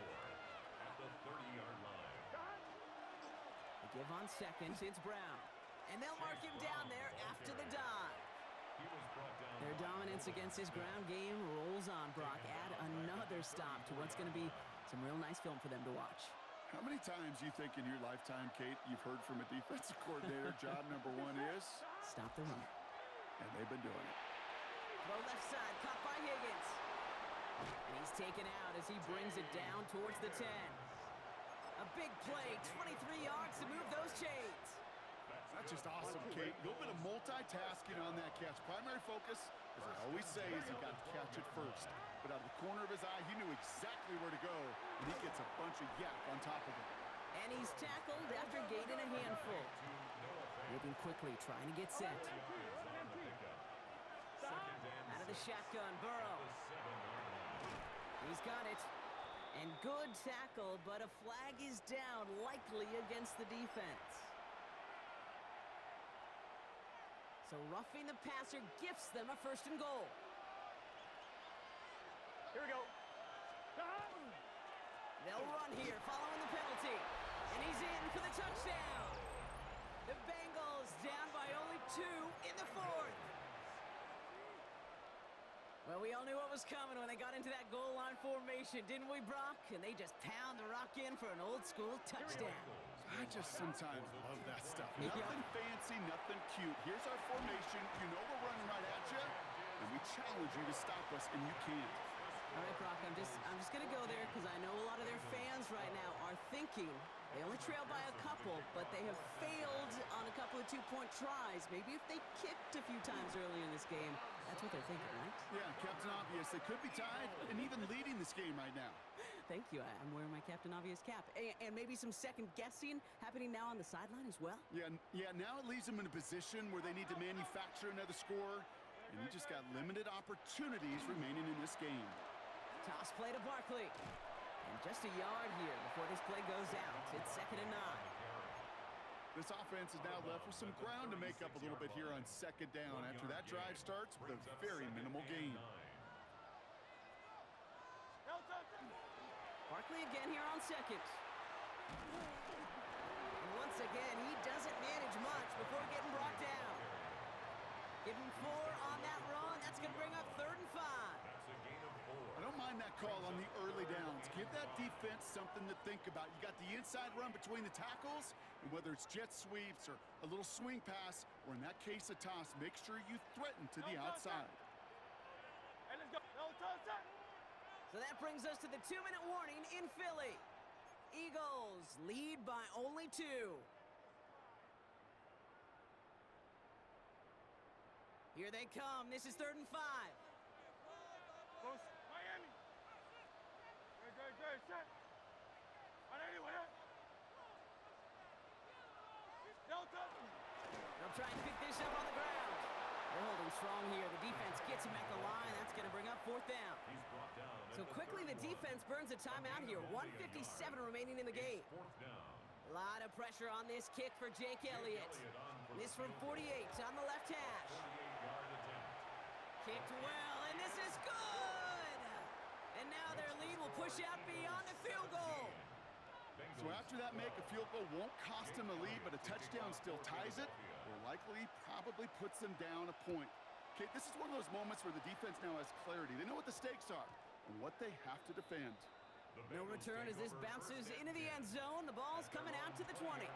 at the 30-yard line. They give on seconds. It's Brown. And they'll mark him down there after the dive. He was brought down. Their dominance against this ground game rolls on, Brock. Add another stop to what's going to be some real nice film for them to watch. How many times you think in your lifetime, Kate, you've heard from a defensive coordinator, job number 1 is? Stop the run. And they've been doing it. Throw left side, caught by Higgins. And he's taken out as he brings it down towards the 10. A big play, 23 yards to move those chains. That's just awesome, Kate. A little bit of multitasking on that catch. Primary focus, as I always say, is he got to catch it first. But out of the corner of his eye, he knew exactly where to go, and he gets a bunch of yak on top of it. And he's tackled after gaining a handful. Moving quickly, trying to get set. Out of the shotgun, Burrow. He's got it. And good tackle, but a flag is down, likely against the defense. So roughing the passer gifts them a 1st and goal. Here we go. They'll run here following the penalty. And he's in for the touchdown. The Bengals down by only 2 in the 4th. Well, we all knew what was coming when they got into that goal line formation, didn't we, Brock? And they just pound the rock in for an old-school touchdown. I just sometimes love that stuff. Nothing fancy, nothing cute. Here's our formation. You know we're running right at you, and we challenge you to stop us, and you can't. All right, Brock, I'm just going to go there because I know a lot of their fans right now are thinking they only trail by a couple, but they have failed on a couple of 2-point tries. Maybe if they kicked a few times earlier in this game, that's what they're thinking, right? Yeah, Captain Obvious. They could be tied and even leading this game right now. Thank you. I'm wearing my Captain Obvious cap. And maybe some second guessing happening now on the sideline as well? Yeah, now it leaves them in a position where they need to manufacture another score, and you just got limited opportunities remaining in this game. Toss play to Barkley. And just a yard here before this play goes out. It's 2nd and 9. This offense is now left with some ground to make up a little bit here on 2nd down after that drive starts with a very minimal gain. Barkley again here on 2nd. And once again, he doesn't manage much before getting brought down. Give him 4 on that run. That's going to bring up 3rd and 5. I don't mind that call on the early downs. Give that defense something to think about. You got the inside run between the tackles, and whether it's jet sweeps or a little swing pass, or in that case a toss, make sure you threaten to the outside. Hey, let's go. No touchdown. So that brings us to the 2-minute warning in Philly. Eagles lead by only 2. Here they come. This is 3rd and 5. Goes Miami. Good. Set. Anyway. Delta. They'll try and pick this up on the ground. They're holding strong here. The defense gets him at the line. That's going to bring up 4th down. So quickly the defense burns a timeout here. 1:57 remaining in the game. A lot of pressure on this kick for Jake Elliott. This from 48 on the left hash. Kicked well, and this is good! And now their lead will push out beyond the field goal. So after that make, a field goal won't cost them the lead, but a touchdown still ties it, or likely probably puts them down a point. Okay, this is one of those moments where the defense now has clarity. They know what the stakes are and what they have to defend. No return as this bounces into the end zone. The ball's coming out to the 20.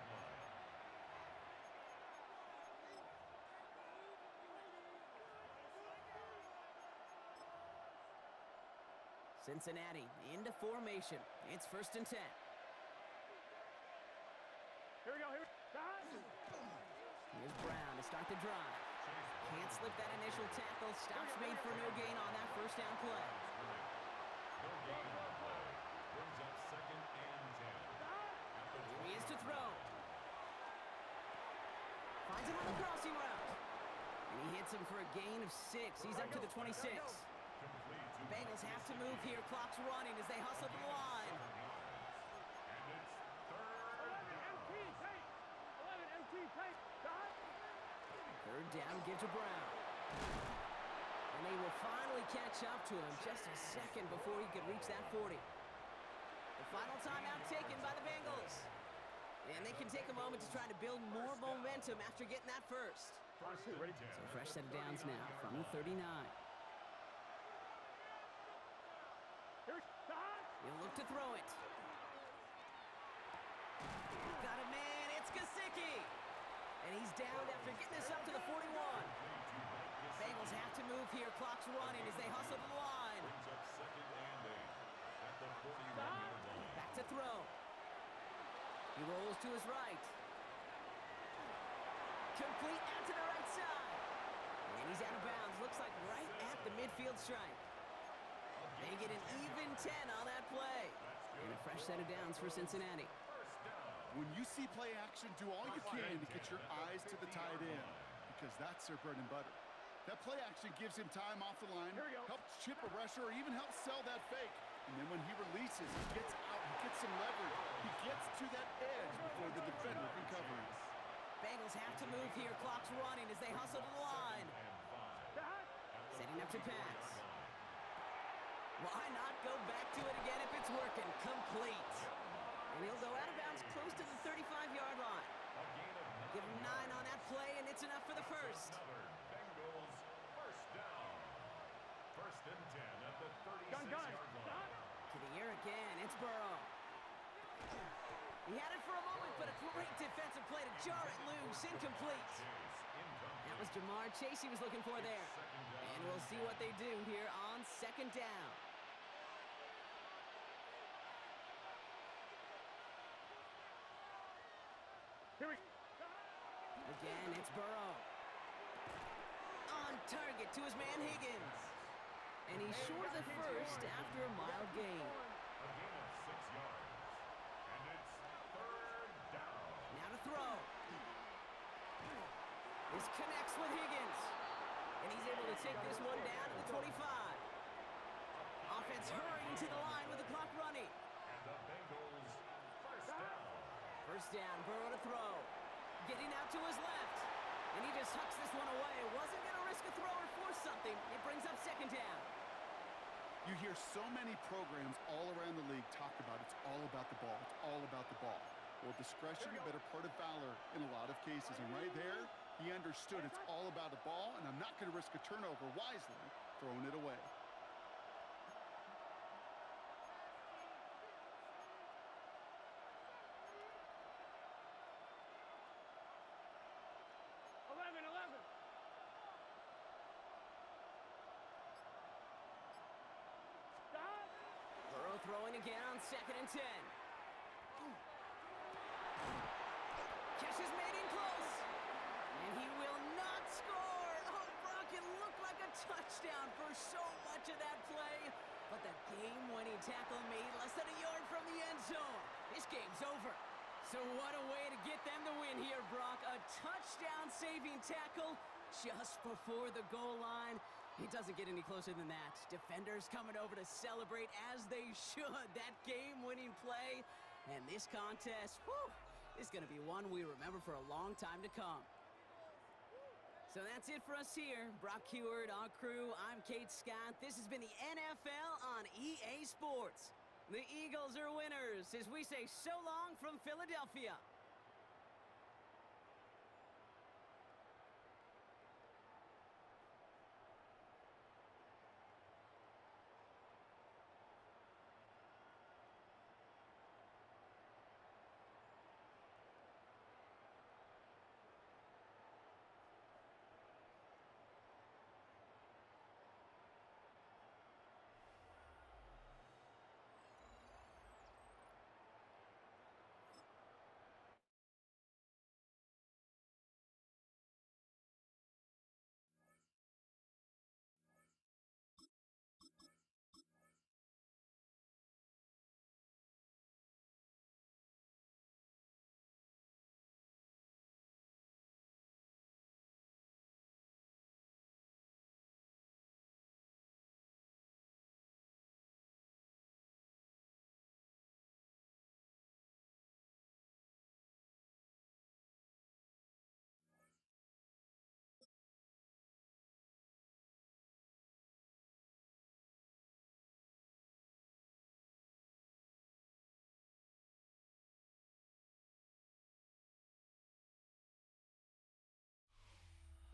Cincinnati into formation. It's 1st and 10. Here we go. Here. Here's Brown to start the drive. Can't slip that initial tackle. Stops made for no gain on that 1st down play. No gain on the play. Brings up 2nd and 10. Here he is to throw. Finds him on the crossing route. And he hits him for a gain of 6. He's up to the 26. Bengals have to move here. Clock's running as they hustle to the line. And it's 3rd down. 11 MT pace. 3rd down, give to Brown. And they will finally catch up to him just a second before he could reach that 40. The final timeout taken by the Bengals. And they can take a moment to try to build more momentum after getting that first. So fresh set of downs now from the 39. He'll look to throw it. Got a man, it's Gesicki. And he's down after getting this up to the 41. Bengals have to move here. Clock's running as they hustle to the line. Brings up 2nd and 8 at the 41-yard line. Back to throw. He rolls to his right. Complete out to the right side. And he's out of bounds. Looks like right at the midfield stripe. They get an even 10 on that play. And a fresh set of downs for Cincinnati. When you see play action, do all you can to get your eyes to the tight end, because that's their bread and butter. That play action gives him time off the line, helps chip a rusher, or even helps sell that fake. And then when he releases, he gets out, he gets some leverage. He gets to that edge before the defender can cover him. Bengals have to move here. Clock's running as they hustle to the line. Setting up to pass. Why not go back to it again if it's working? Complete. And he'll go out of bounds close to the 35-yard line. Give him 9 on that play, and it's enough for the first. Bengals 1st down. 1st and 10 at the 36-yard line. To the air again, it's Burrow. He had it for a moment, but a great defensive play to jar it loose. Incomplete. That was Jamar Chase he was looking for there. And we'll see what they do here on 2nd down. Here we go. Again, it's Burrow. On target to his man Higgins. And he's short of the first after a mild gain. A gain of 6 yards. And it's 3rd down. Now to throw. This connects with Higgins. And he's able to take this one down to the 25. Offense hurrying to the line with the clock running. And the Bengals 1st down. 1st down, Burrow to throw. Getting out to his left. And he just hucks this one away. Wasn't going to risk a throw or force something. It brings up 2nd down. You hear so many programs all around the league talk about it's all about the ball. It's all about the ball. Well, discretion, a better part of valor in a lot of cases. And right there, he understood it's all about the ball, and I'm not going to risk a turnover wisely, throwing it away. Burrow throwing again on 2nd and 10. Catch is made in close. And he will not score. Oh, Brock, it looked like a touchdown for so much of that play. But the game-winning tackle made less than a yard from the end zone. This game's over. So what a way to get them to win here, Brock. A touchdown-saving tackle just before the goal line. It doesn't get any closer than that. Defenders coming over to celebrate as they should. That game-winning play. And this contest, whew, is going to be one we remember for a long time to come. So that's it for us here. Brock Heward, our crew, I'm Kate Scott. This has been the NFL on EA Sports. The Eagles are winners as we say so long from Philadelphia.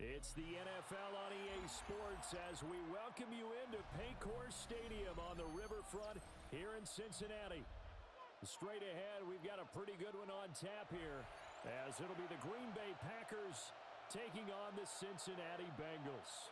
It's the NFL on EA Sports as we welcome you into Paycor Stadium on the riverfront here in Cincinnati. Straight ahead, we've got a pretty good one on tap here, as it'll be the Green Bay Packers taking on the Cincinnati Bengals.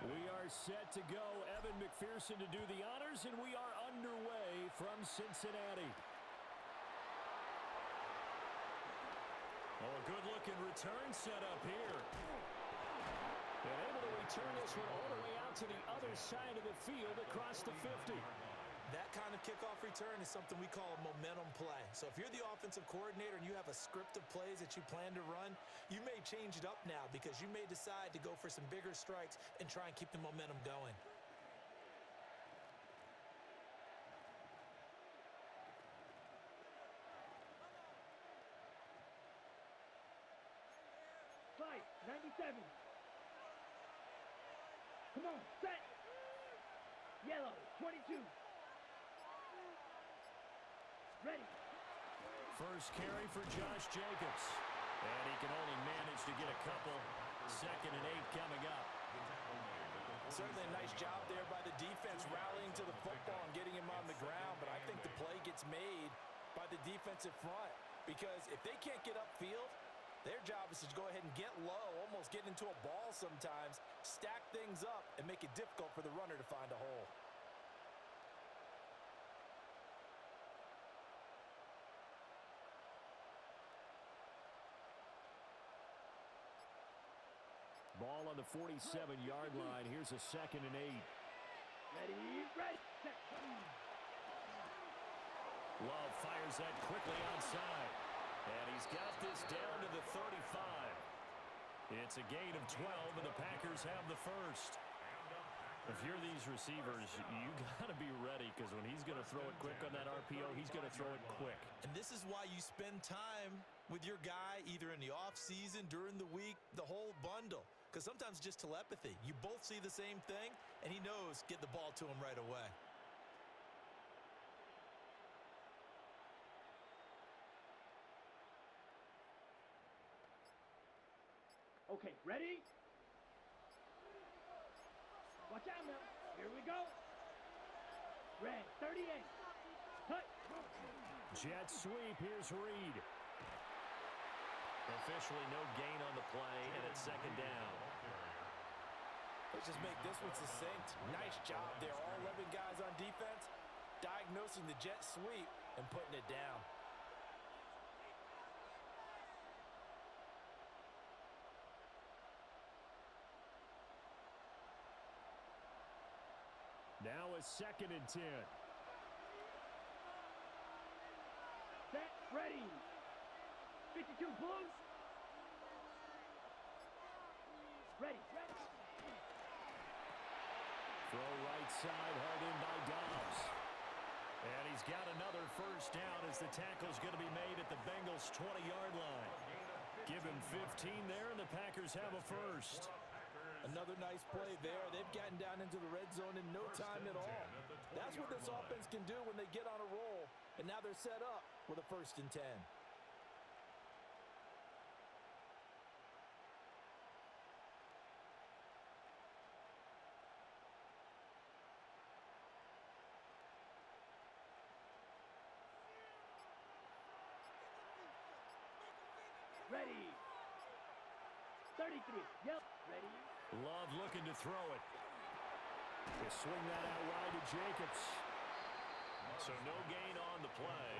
We are set to go. Evan McPherson to do the honors, and we are underway from Cincinnati. Oh, a good-looking return set up here. And able to return this one all the way out to the other side of the field across the 50. That kind of kickoff return is something we call a momentum play. So if you're the offensive coordinator and you have a script of plays that you plan to run, you may change it up now because you may decide to go for some bigger strikes and try and keep the momentum going. Fight, 97. Come on, set. Yellow, 22. Ready. First carry for Josh Jacobs. And he can only manage to get a couple. 2nd and 8 coming up. Certainly a nice job there by the defense rallying to the football and getting him on the ground. But I think the play gets made by the defensive front. Because if they can't get upfield, their job is to go ahead and get low, almost get into a ball sometimes, stack things up, and make it difficult for the runner to find a hole. Ball on the 47-yard line. Here's a 2nd and 8. Ready, ready, set. Love fires that quickly outside. And he's got this down to the 35. It's a gain of 12, and the Packers have the first. If you're these receivers, you got to be ready because when he's going to throw it quick on that RPO, he's going to throw it quick. And this is why you spend time with your guy either in the offseason, during the week, the whole bundle. Because sometimes just telepathy. You both see the same thing, and he knows get the ball to him right away. Okay, ready? Watch out now. Here we go. Red, 38. Cut. Jet sweep. Here's Reed. Officially no gain on the play, and it's 2nd down. Let's just make this one succinct. Nice job there. All 11 guys on defense diagnosing the jet sweep and putting it down. Now a 2nd and 10. Set, ready. 52 Blues. Ready, ready. Throw right side, hauled in by Dobbs. And he's got another first down as the tackle's going to be made at the Bengals' 20-yard line. Give him 15 there, and the Packers have a first. Another nice play there. They've gotten down into the red zone in no time at all. That's what this offense can do when they get on a roll. And now they're set up with a 1st and 10. Ready. 33. Yep. Ready. Love looking to throw it. They swing that out wide to Jacobs. So no gain on the play.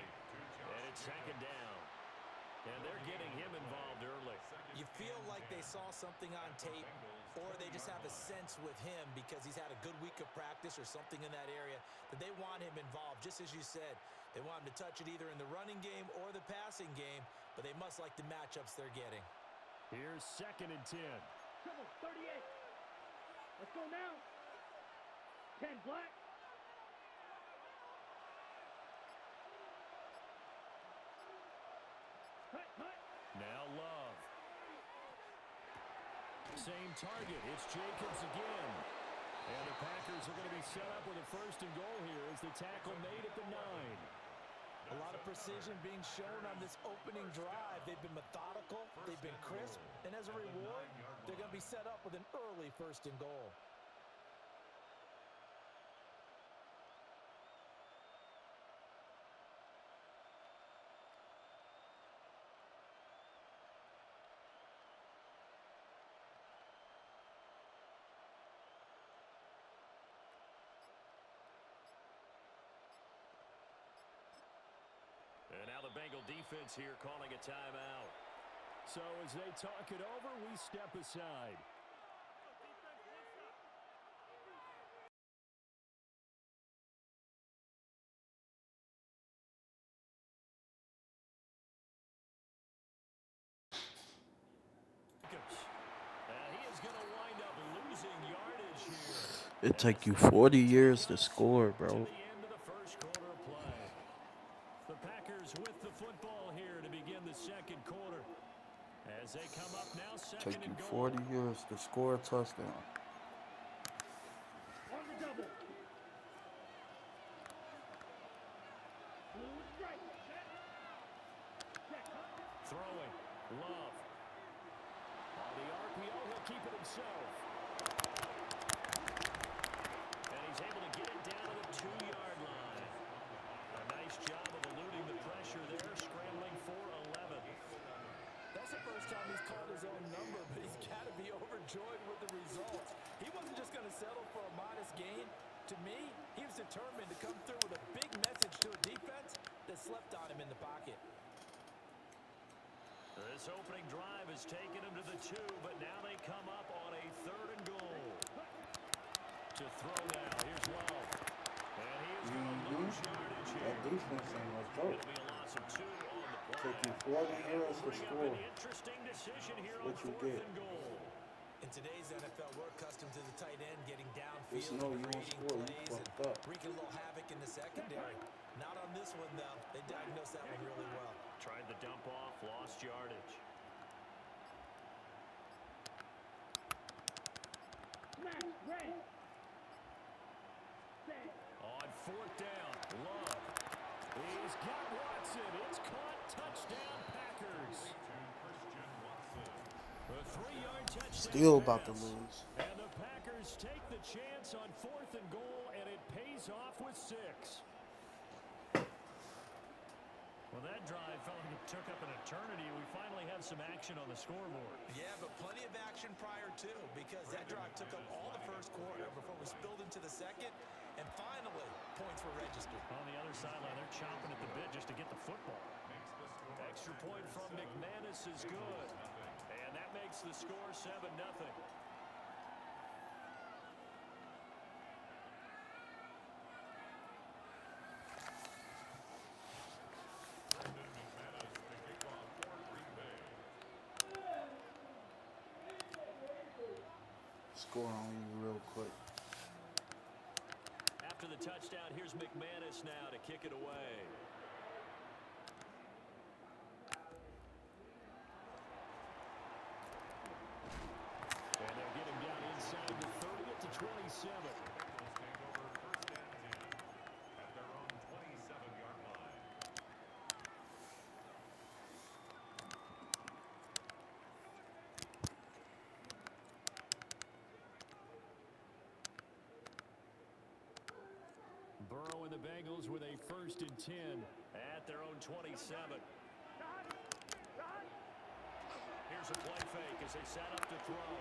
And it's 2nd down. And they're getting him involved early. You feel like they saw something on tape, or they just have a sense with him because he's had a good week of practice or something in that area that they want him involved. Just as you said, they want him to touch it either in the running game or the passing game, but they must like the matchups they're getting. Here's 2nd and 10. Triple, 38. Let's go now. 10 black. Cut, cut. Now Love. Same target. It's Jacobs again. And the Packers are going to be set up with a first and goal here as the tackle made at the 9. A lot of precision being shown on this opening drive. They've been methodical, they've been crisp, and as a reward, they're going to be set up with an early first and goal. And now the Bengal defense here calling a timeout. So as they talk it over, we step aside. He is going to wind up losing yardage here. It take you 40 years to score, bro. The Packers with the football here to begin the second quarter. As they come up now, second Take you and goal. 40 years to score a touchdown. On the double. Blue strike. Throwing. Love. On the RPO, he'll keep it himself. And he's able to get it down to the 2-yard line. A nice job of eluding the pressure there, scrambling for 11. That's the first time he's called his own number, but he's got to be overjoyed with the results. He wasn't just going to settle for a modest gain. To me, he was determined to come through with a big message to a defense that slept on him in the pocket. This opening drive has taken him to the 2, but now they come up on a 3rd and goal. To throw now, here's Love. And he is going to lose yardage here. That defense ain't no joke. It'll be a loss of 2 on the play. Take you 40 years to Bring up score. an interesting decision here What on you 4th get? and goal. In today's NFL, we're accustomed to the tight end getting Just downfield know and you won't creating score, you plays fucked and up. wreaking a little havoc in the secondary. Not on this one, though. They diagnosed that one really well. Tried the dump off, lost yardage. Smash. Red. Set. On 4th down, Love. He's got Watson. It's caught. Touchdown, Packers. A 3-yard touchdown. Still about to pass. lose. And the Packers take the chance on 4th and goal, and it pays off with 6. Well, that drive felt like it took up an eternity. We finally have some action on the scoreboard. Yeah, but plenty of action prior to, because that drive took up all the first quarter before we spilled into the second, and finally, points were registered. On the other sideline, they're chomping at the bit just to get the football. Extra point from McManus is good. And that makes the score 7-0. Score on you real quick. After the touchdown, here's McManus now to kick it away. And they'll get him down inside the 30 to 27. At their own 27-yard line. Burrow and the Bengals with a 1st and 10 at their own 27. Here's a play fake as they set up to throw.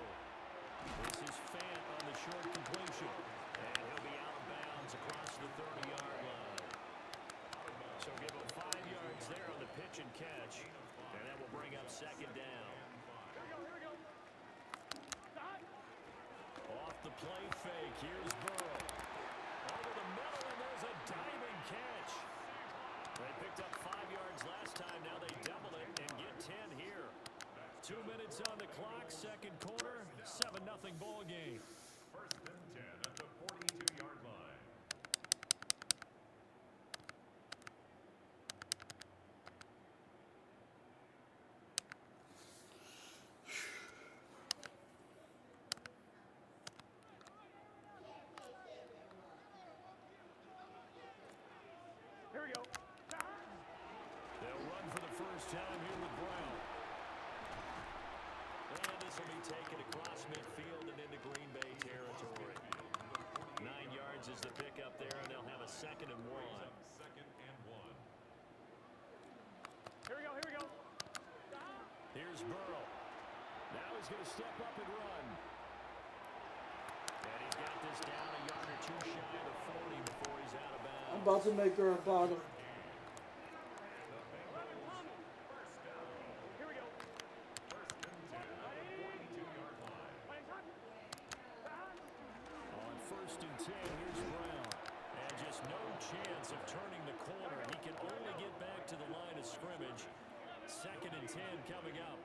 This is Fant on the short completion. And he'll be out of bounds across the 30-yard line. So give him 5 yards there on the pitch and catch. And that will bring up 2nd down. Off the play fake, here's Burrow. Over the middle, and there's a diving catch. They picked up 5 yards last time. Now they double it and get 10 here. 2 minutes on the clock, second quarter, 7-0 ball game. 1st and 10 at the 42-yard line. Here we go, here we go. Here's Burrow. Now he's going to step up and run. And he's got this down a yard or two shy of the 40 before he's out of bounds. I'm about to make her a bottom. Here we go. On 1st and 10, here's Brown. And just no chance of turning the corner. He can only get back to the line of scrimmage. 2nd and 10 coming up.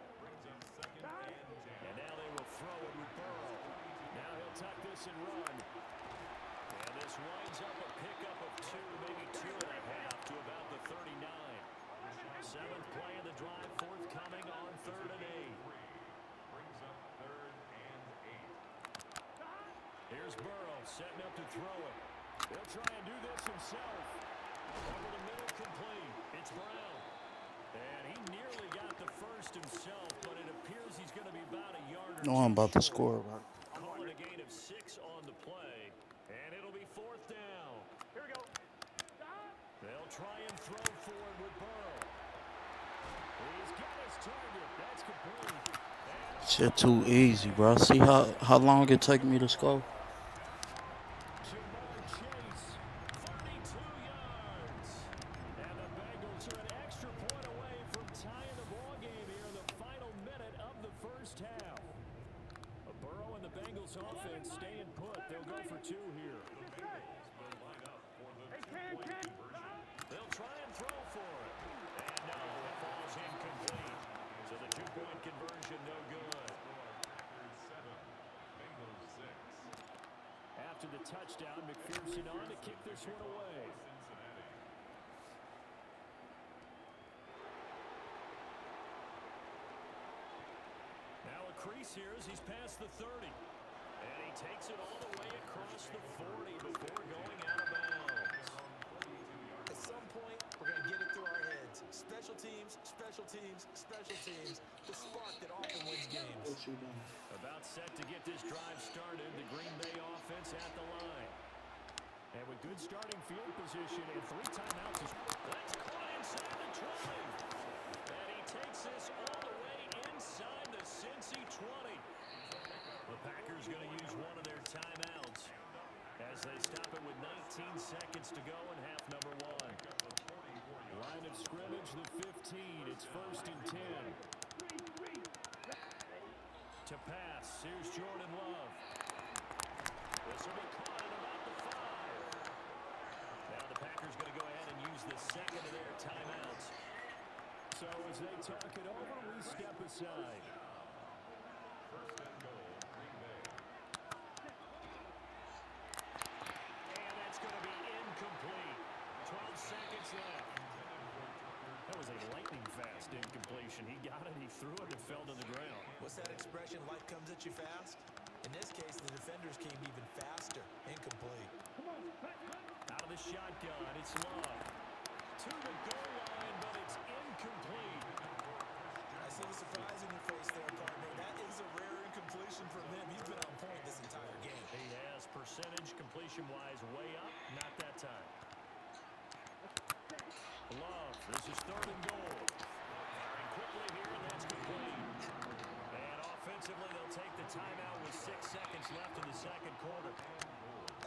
And now they will throw it with Burrow. Now he'll tuck this and run. And this winds up a pickup of 2, maybe 2.5 to about the 39. 7th play of the drive, forthcoming on 3rd and 8. Here's Burrow setting up to throw it. He'll try and do this himself. Over the middle, complete. It's Brown. And he nearly got the first himself, but it appears he's going to be about a yard or No, two I'm about to short. score, bro. Calling a gain of 6 on the play, and it'll be 4th down. Here we go. They'll try and throw for it with Burrow. He's got his target. That's complete. And Shit too easy, bro. See how long it take me to score? Jamar Chase, 32 yards. And the Bengals are an extra point away from tying the ball game here in the final minute of the first half. Burrow and the Bengals offense staying put. They'll go for 2 here. They'll try and throw for it. And no, that ball's incomplete. So the 2-point conversion no good. After the touchdown, McPherson on to kick this one away. Now a crease here as he's past the 30. And he takes it all the way across the 40 before going out of bounds. At some point, we're going to get it through our heads. Special teams, special teams, special teams. The spark that often wins games. What you doing? About set to get this drive started, the Green Bay offense at the line. And with good starting field position and 3 timeouts. That's caught inside the 20. And he takes this all the way inside the Cincy 20. The Packers going to use one of their timeouts as they stop it with 19 seconds to go in half number 1. Line of scrimmage, the 15. It's 1st and 10. To pass, here's Jordan Love. This will be caught at about the 5. Now the Packers going to go ahead and use the second of their timeouts. So as they talk it over, we step aside. And that's going to be incomplete. 12 seconds left. That was a lightning-fast incompletion. He got it, he threw it, and fell to the ground. What's that expression, life comes at you fast? In this case, the defenders came even faster. Incomplete. Out of the shotgun, it's Love. To the goal line, but it's incomplete. I see the surprise in your face there, partner. That is a rare incompletion from him. He's been on point this entire game. He has percentage completion-wise way up, not that time. Love, this is 3rd and goal. Firing quickly here, and that's complete. And offensively, they'll take the timeout with 6 seconds left in the second quarter.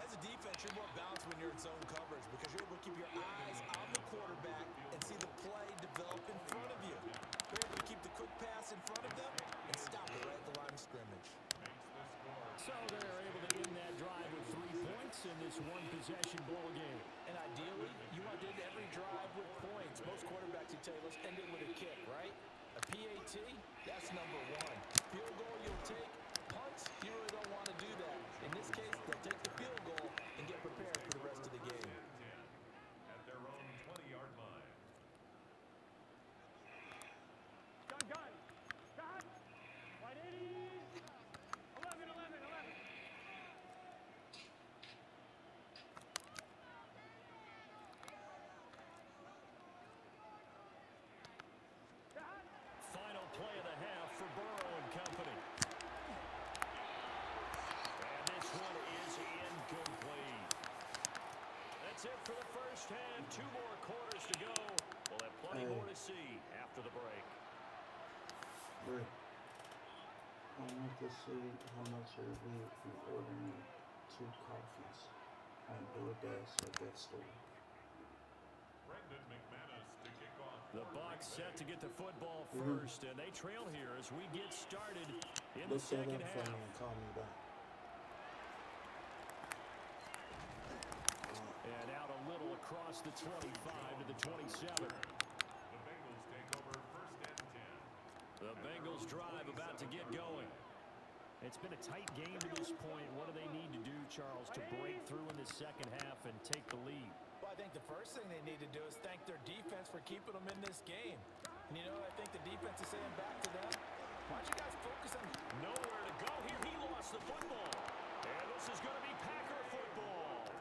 As a defense, you're more balanced when you're in zone coverage because you're able to keep your eyes on the quarterback and see the play develop in front of you. You're able to keep the quick pass in front of them and stop it right at the line of scrimmage. So they're able to end that drive with 3 points in this one-possession ball game. And ideally, you want to end every drive with points. Most quarterbacks, you tell you, let's end it with a kick, right? A PAT, that's number 1. Field goal you'll take. Punts, you really don't want to do that. In this case, they'll take the field goal and get prepared for the rest of the game. At their own 20-yard line. Gun. Wide 80. 11. Final play of the half for Burrow and company. And this one is incomplete. That's it for the first half. 2 more quarters to go. We'll have plenty more to see after after the break. Rick, I want to see how much it would be if you order me 2 coffees on DoorDash at that store. The Bucs set to get the football first, and they trail here as we get started in the second half. And call me back. And out a little across the 25 to the 27. The Bengals drive about to get going. It's been a tight game to this point. What do they need to do, Charles, to break through in the second half and take the lead? Well, I think the first thing they need to do is thank their defense for keeping them in this game. And, you know, I think the defense is saying back to them, why don't you guys focus on... Nowhere to go here. He lost the football. And this is going to be Packer football.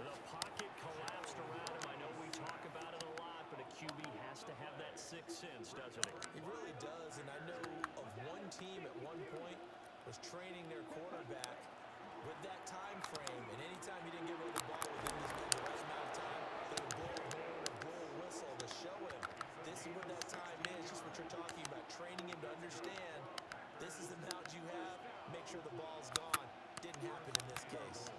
The pocket collapsed around him. I know we talk about it a lot, but a QB has to have that sixth sense, doesn't he? He really does, and I know of one team at one point was training their quarterback with that time frame, and anytime he didn't get rid of the ball within the right amount of time, they would blow a horn or blow a whistle to show him this is what that time is, just what you're talking about, training him to understand this is the amount you have, make sure the ball's gone. Didn't happen in this case.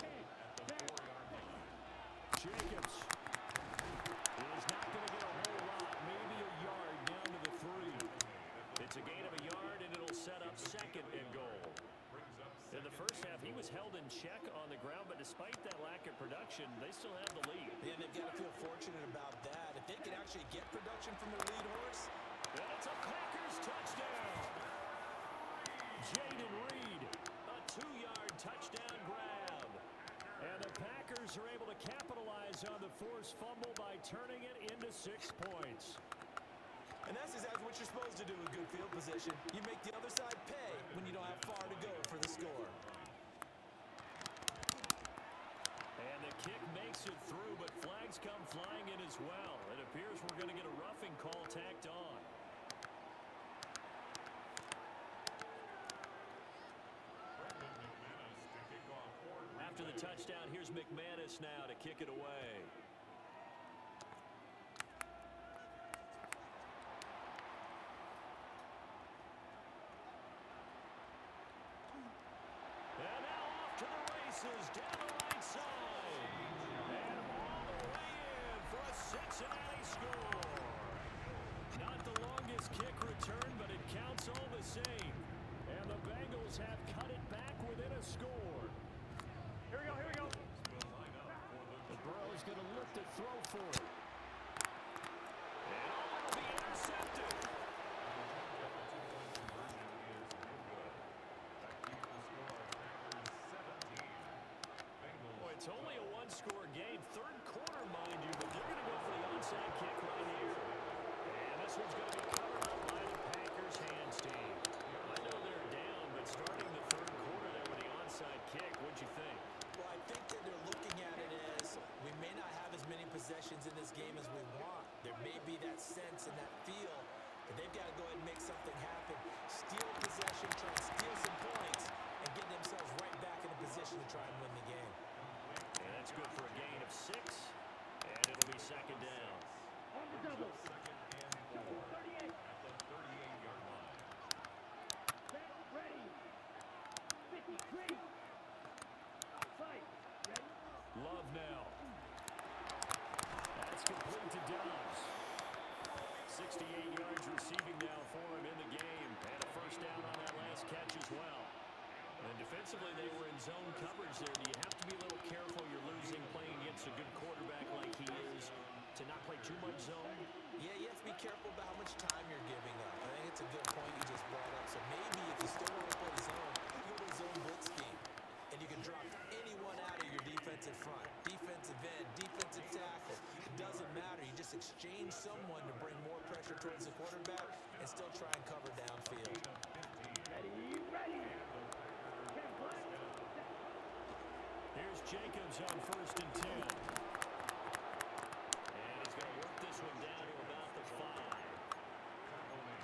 Jacobs is not going to get a whole lot, maybe a yard down to the 3. It's a gain of a yard, and it'll set up second and goal. In the first half, he was held in check on the ground, but despite that lack of production, they still have the lead. Yeah, they've got to feel fortunate about that. If they can actually get production from their lead horse. And it's a Packers touchdown. Jaden Reed, a 2-yard touchdown grab. And the Packers are able to capitalize on the forced fumble by turning it into 6 points. And that's exactly what you're supposed to do with good field position. You make the other side pay when you don't have far to go for the score. And the kick makes it through, but flags come flying in as well. It appears we're going to get a roughing call tacked on. After the touchdown, here's McManus now to kick it away. And now off to the races down the right side. And all the way in for a Cincinnati score. Not the longest kick return, but it counts all the same. And the Bengals have cut it back within a score. Here we go, here we go. The Burrow's going to look to throw for it. And it'll be intercepted. Boy, it's only a one-score game. Third quarter, mind you, but they're going to go for the onside kick right here. And this one's going to be covered up by the Packers hands team. I know they're down, but starting the third quarter there with the onside kick, what'd you think? Well, I think that they're looking at it as we may not have as many possessions in this game as we want. There may be that sense and that feel, but they've got to go ahead and make something happen. Steal possession, try and steal some points, and get themselves right back in a position to try and win the game. And that's good for a gain of 6, and it'll be second down. On the double. 38. At the 38-yard line. Set, ready. 53. Outside. Ready. Love now. That's complete to Dobbs. 68 yards receiving now for him in the game. And a first down on that last catch as well. And defensively, they were in zone coverage there. Do you have to be a little careful? You're losing playing against a good quarterback like he is to not play too much zone? Yeah, you have to be careful about how much time you're giving up. I think it's a good point you just brought up. So maybe if you still want to play zone, you go to a zone blitz scheme. And you can drop anyone out of your defensive front. Defensive end, defensive tackle. It doesn't matter. You just exchange someone to bring more pressure towards the quarterback and still try and cover downfield. Ready, ready. Here's Jacobs on 1st and 10. And he's going to work this one down to about the 5.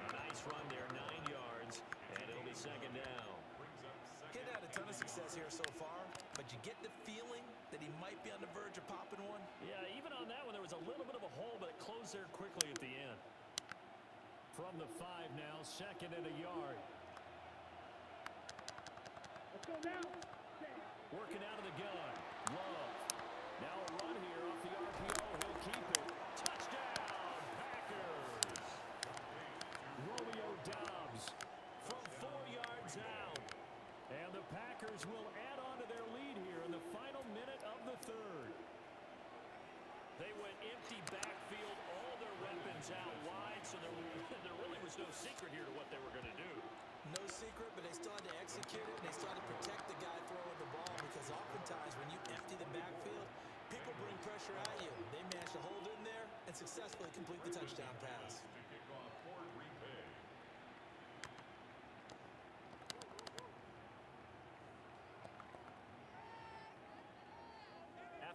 A nice run there, 9 yards, and it'll be second down. Getting had a ton of success here so far, but you get the feeling that he might be on the verge of popping one. Yeah, even on that one, there was a little bit of a hole, but it closed there quickly at the end. from the 5 now, 2nd and a yard. Let's go now. Working out of the gun. Love. Now a run here off the RPO. He'll keep it. Touchdown, Packers. Romeo Doubs from 4 yards out. And the Packers will add on to their lead here in the final minute of the 3rd. They went empty backfield, all their weapons out wide, so there really was no secret here to what they were going to do. No secret, but they still had to execute it, and they still had to protect the guy throwing the ball, because oftentimes when you empty the backfield, people bring pressure at you. They managed to hold in there and successfully complete the touchdown pass.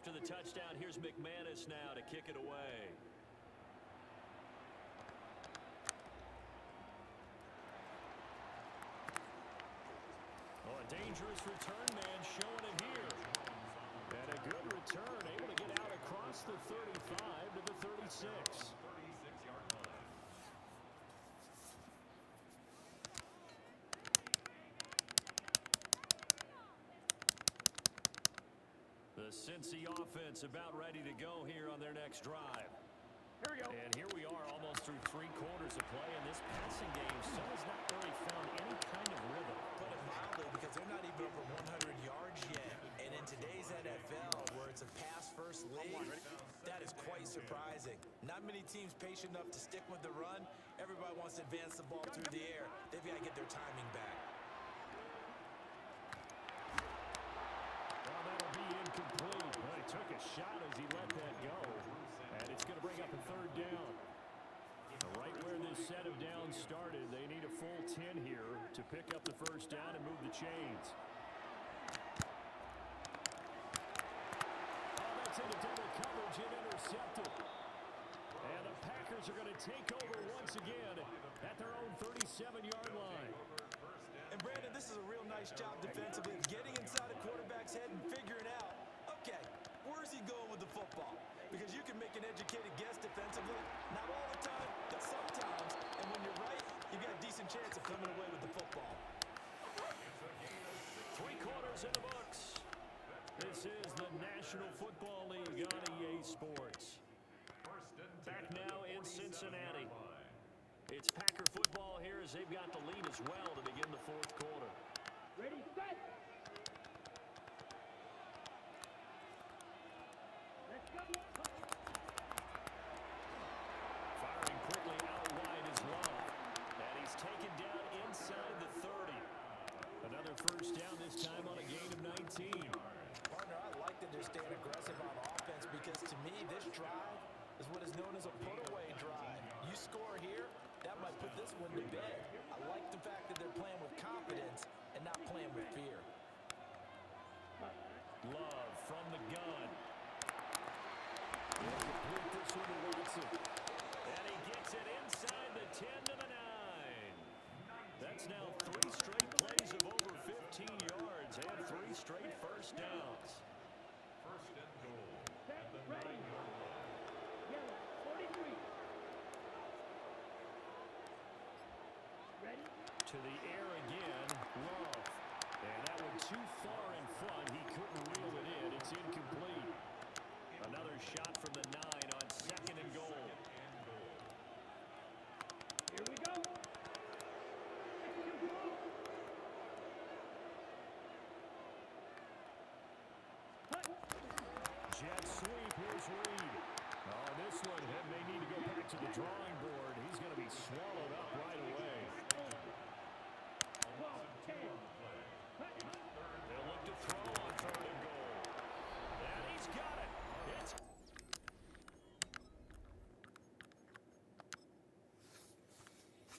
After the touchdown, here's McManus now to kick it away. Oh, a dangerous return man showing it here. And a good return, able to get out across the 35 to the 36. 36-yard line. The Cincy offense about ready to go here on their next drive. Here we go. And here we are almost through 3 quarters of play, and this passing game still has not really found any kind of rhythm. Put it mildly, because they're not even over 100 yards yet. And in today's NFL, where it's a pass-first league, that is quite surprising. Not many teams patient enough to stick with the run. Everybody wants to advance the ball through the air. They've got to get their timing back. Well, that'll be incomplete. Well, he took a shot as he let that go. And it's going to bring up a 3rd down. Right where this set of downs started, they need a full 10 here to pick up the 1st down and move the chains. Oh, that's into double coverage and intercepted. And the Packers are going to take over once again at their own 37-yard line. And Brandon, this is a real nice job defensively, getting inside a quarterback's head and figuring out, okay, where's he going with the football? Because you can make an educated guess defensively, not all the time, but sometimes. And when you're right, you've got a decent chance of coming away with the football. 3 quarters in the books. This is the National Football League on EA Sports. Back now in Cincinnati. It's Packer football here as they've got the lead as well to begin the 4th quarter. Ready, set. Let's go. Firing quickly out wide is Love. And he's taken down inside the 30. Another 1st down, this time on a gain of 19. Partner, I like that they're staying aggressive on offense, because to me, this drive is what is known as a put-away drive. You score here, that might put this one to bed. I like the fact that they're playing with confidence and not playing with fear. Love from the gun. He'll complete this one to Watson. And he gets it inside the 10 to the 9. That's now 3 straight plays of over 15 yards and 3 straight 1st downs. 1st and goal. Set, ready. Yellow, 43. Ready. To the air again, Love. And that one too far in front. He couldn't reel it in. It's incomplete. Another shot from the 9 on 2nd and goal. Here we go. Jet sweep. Here's Reed. Oh, this one, they need to go back to the drawing board. He's going to be swamped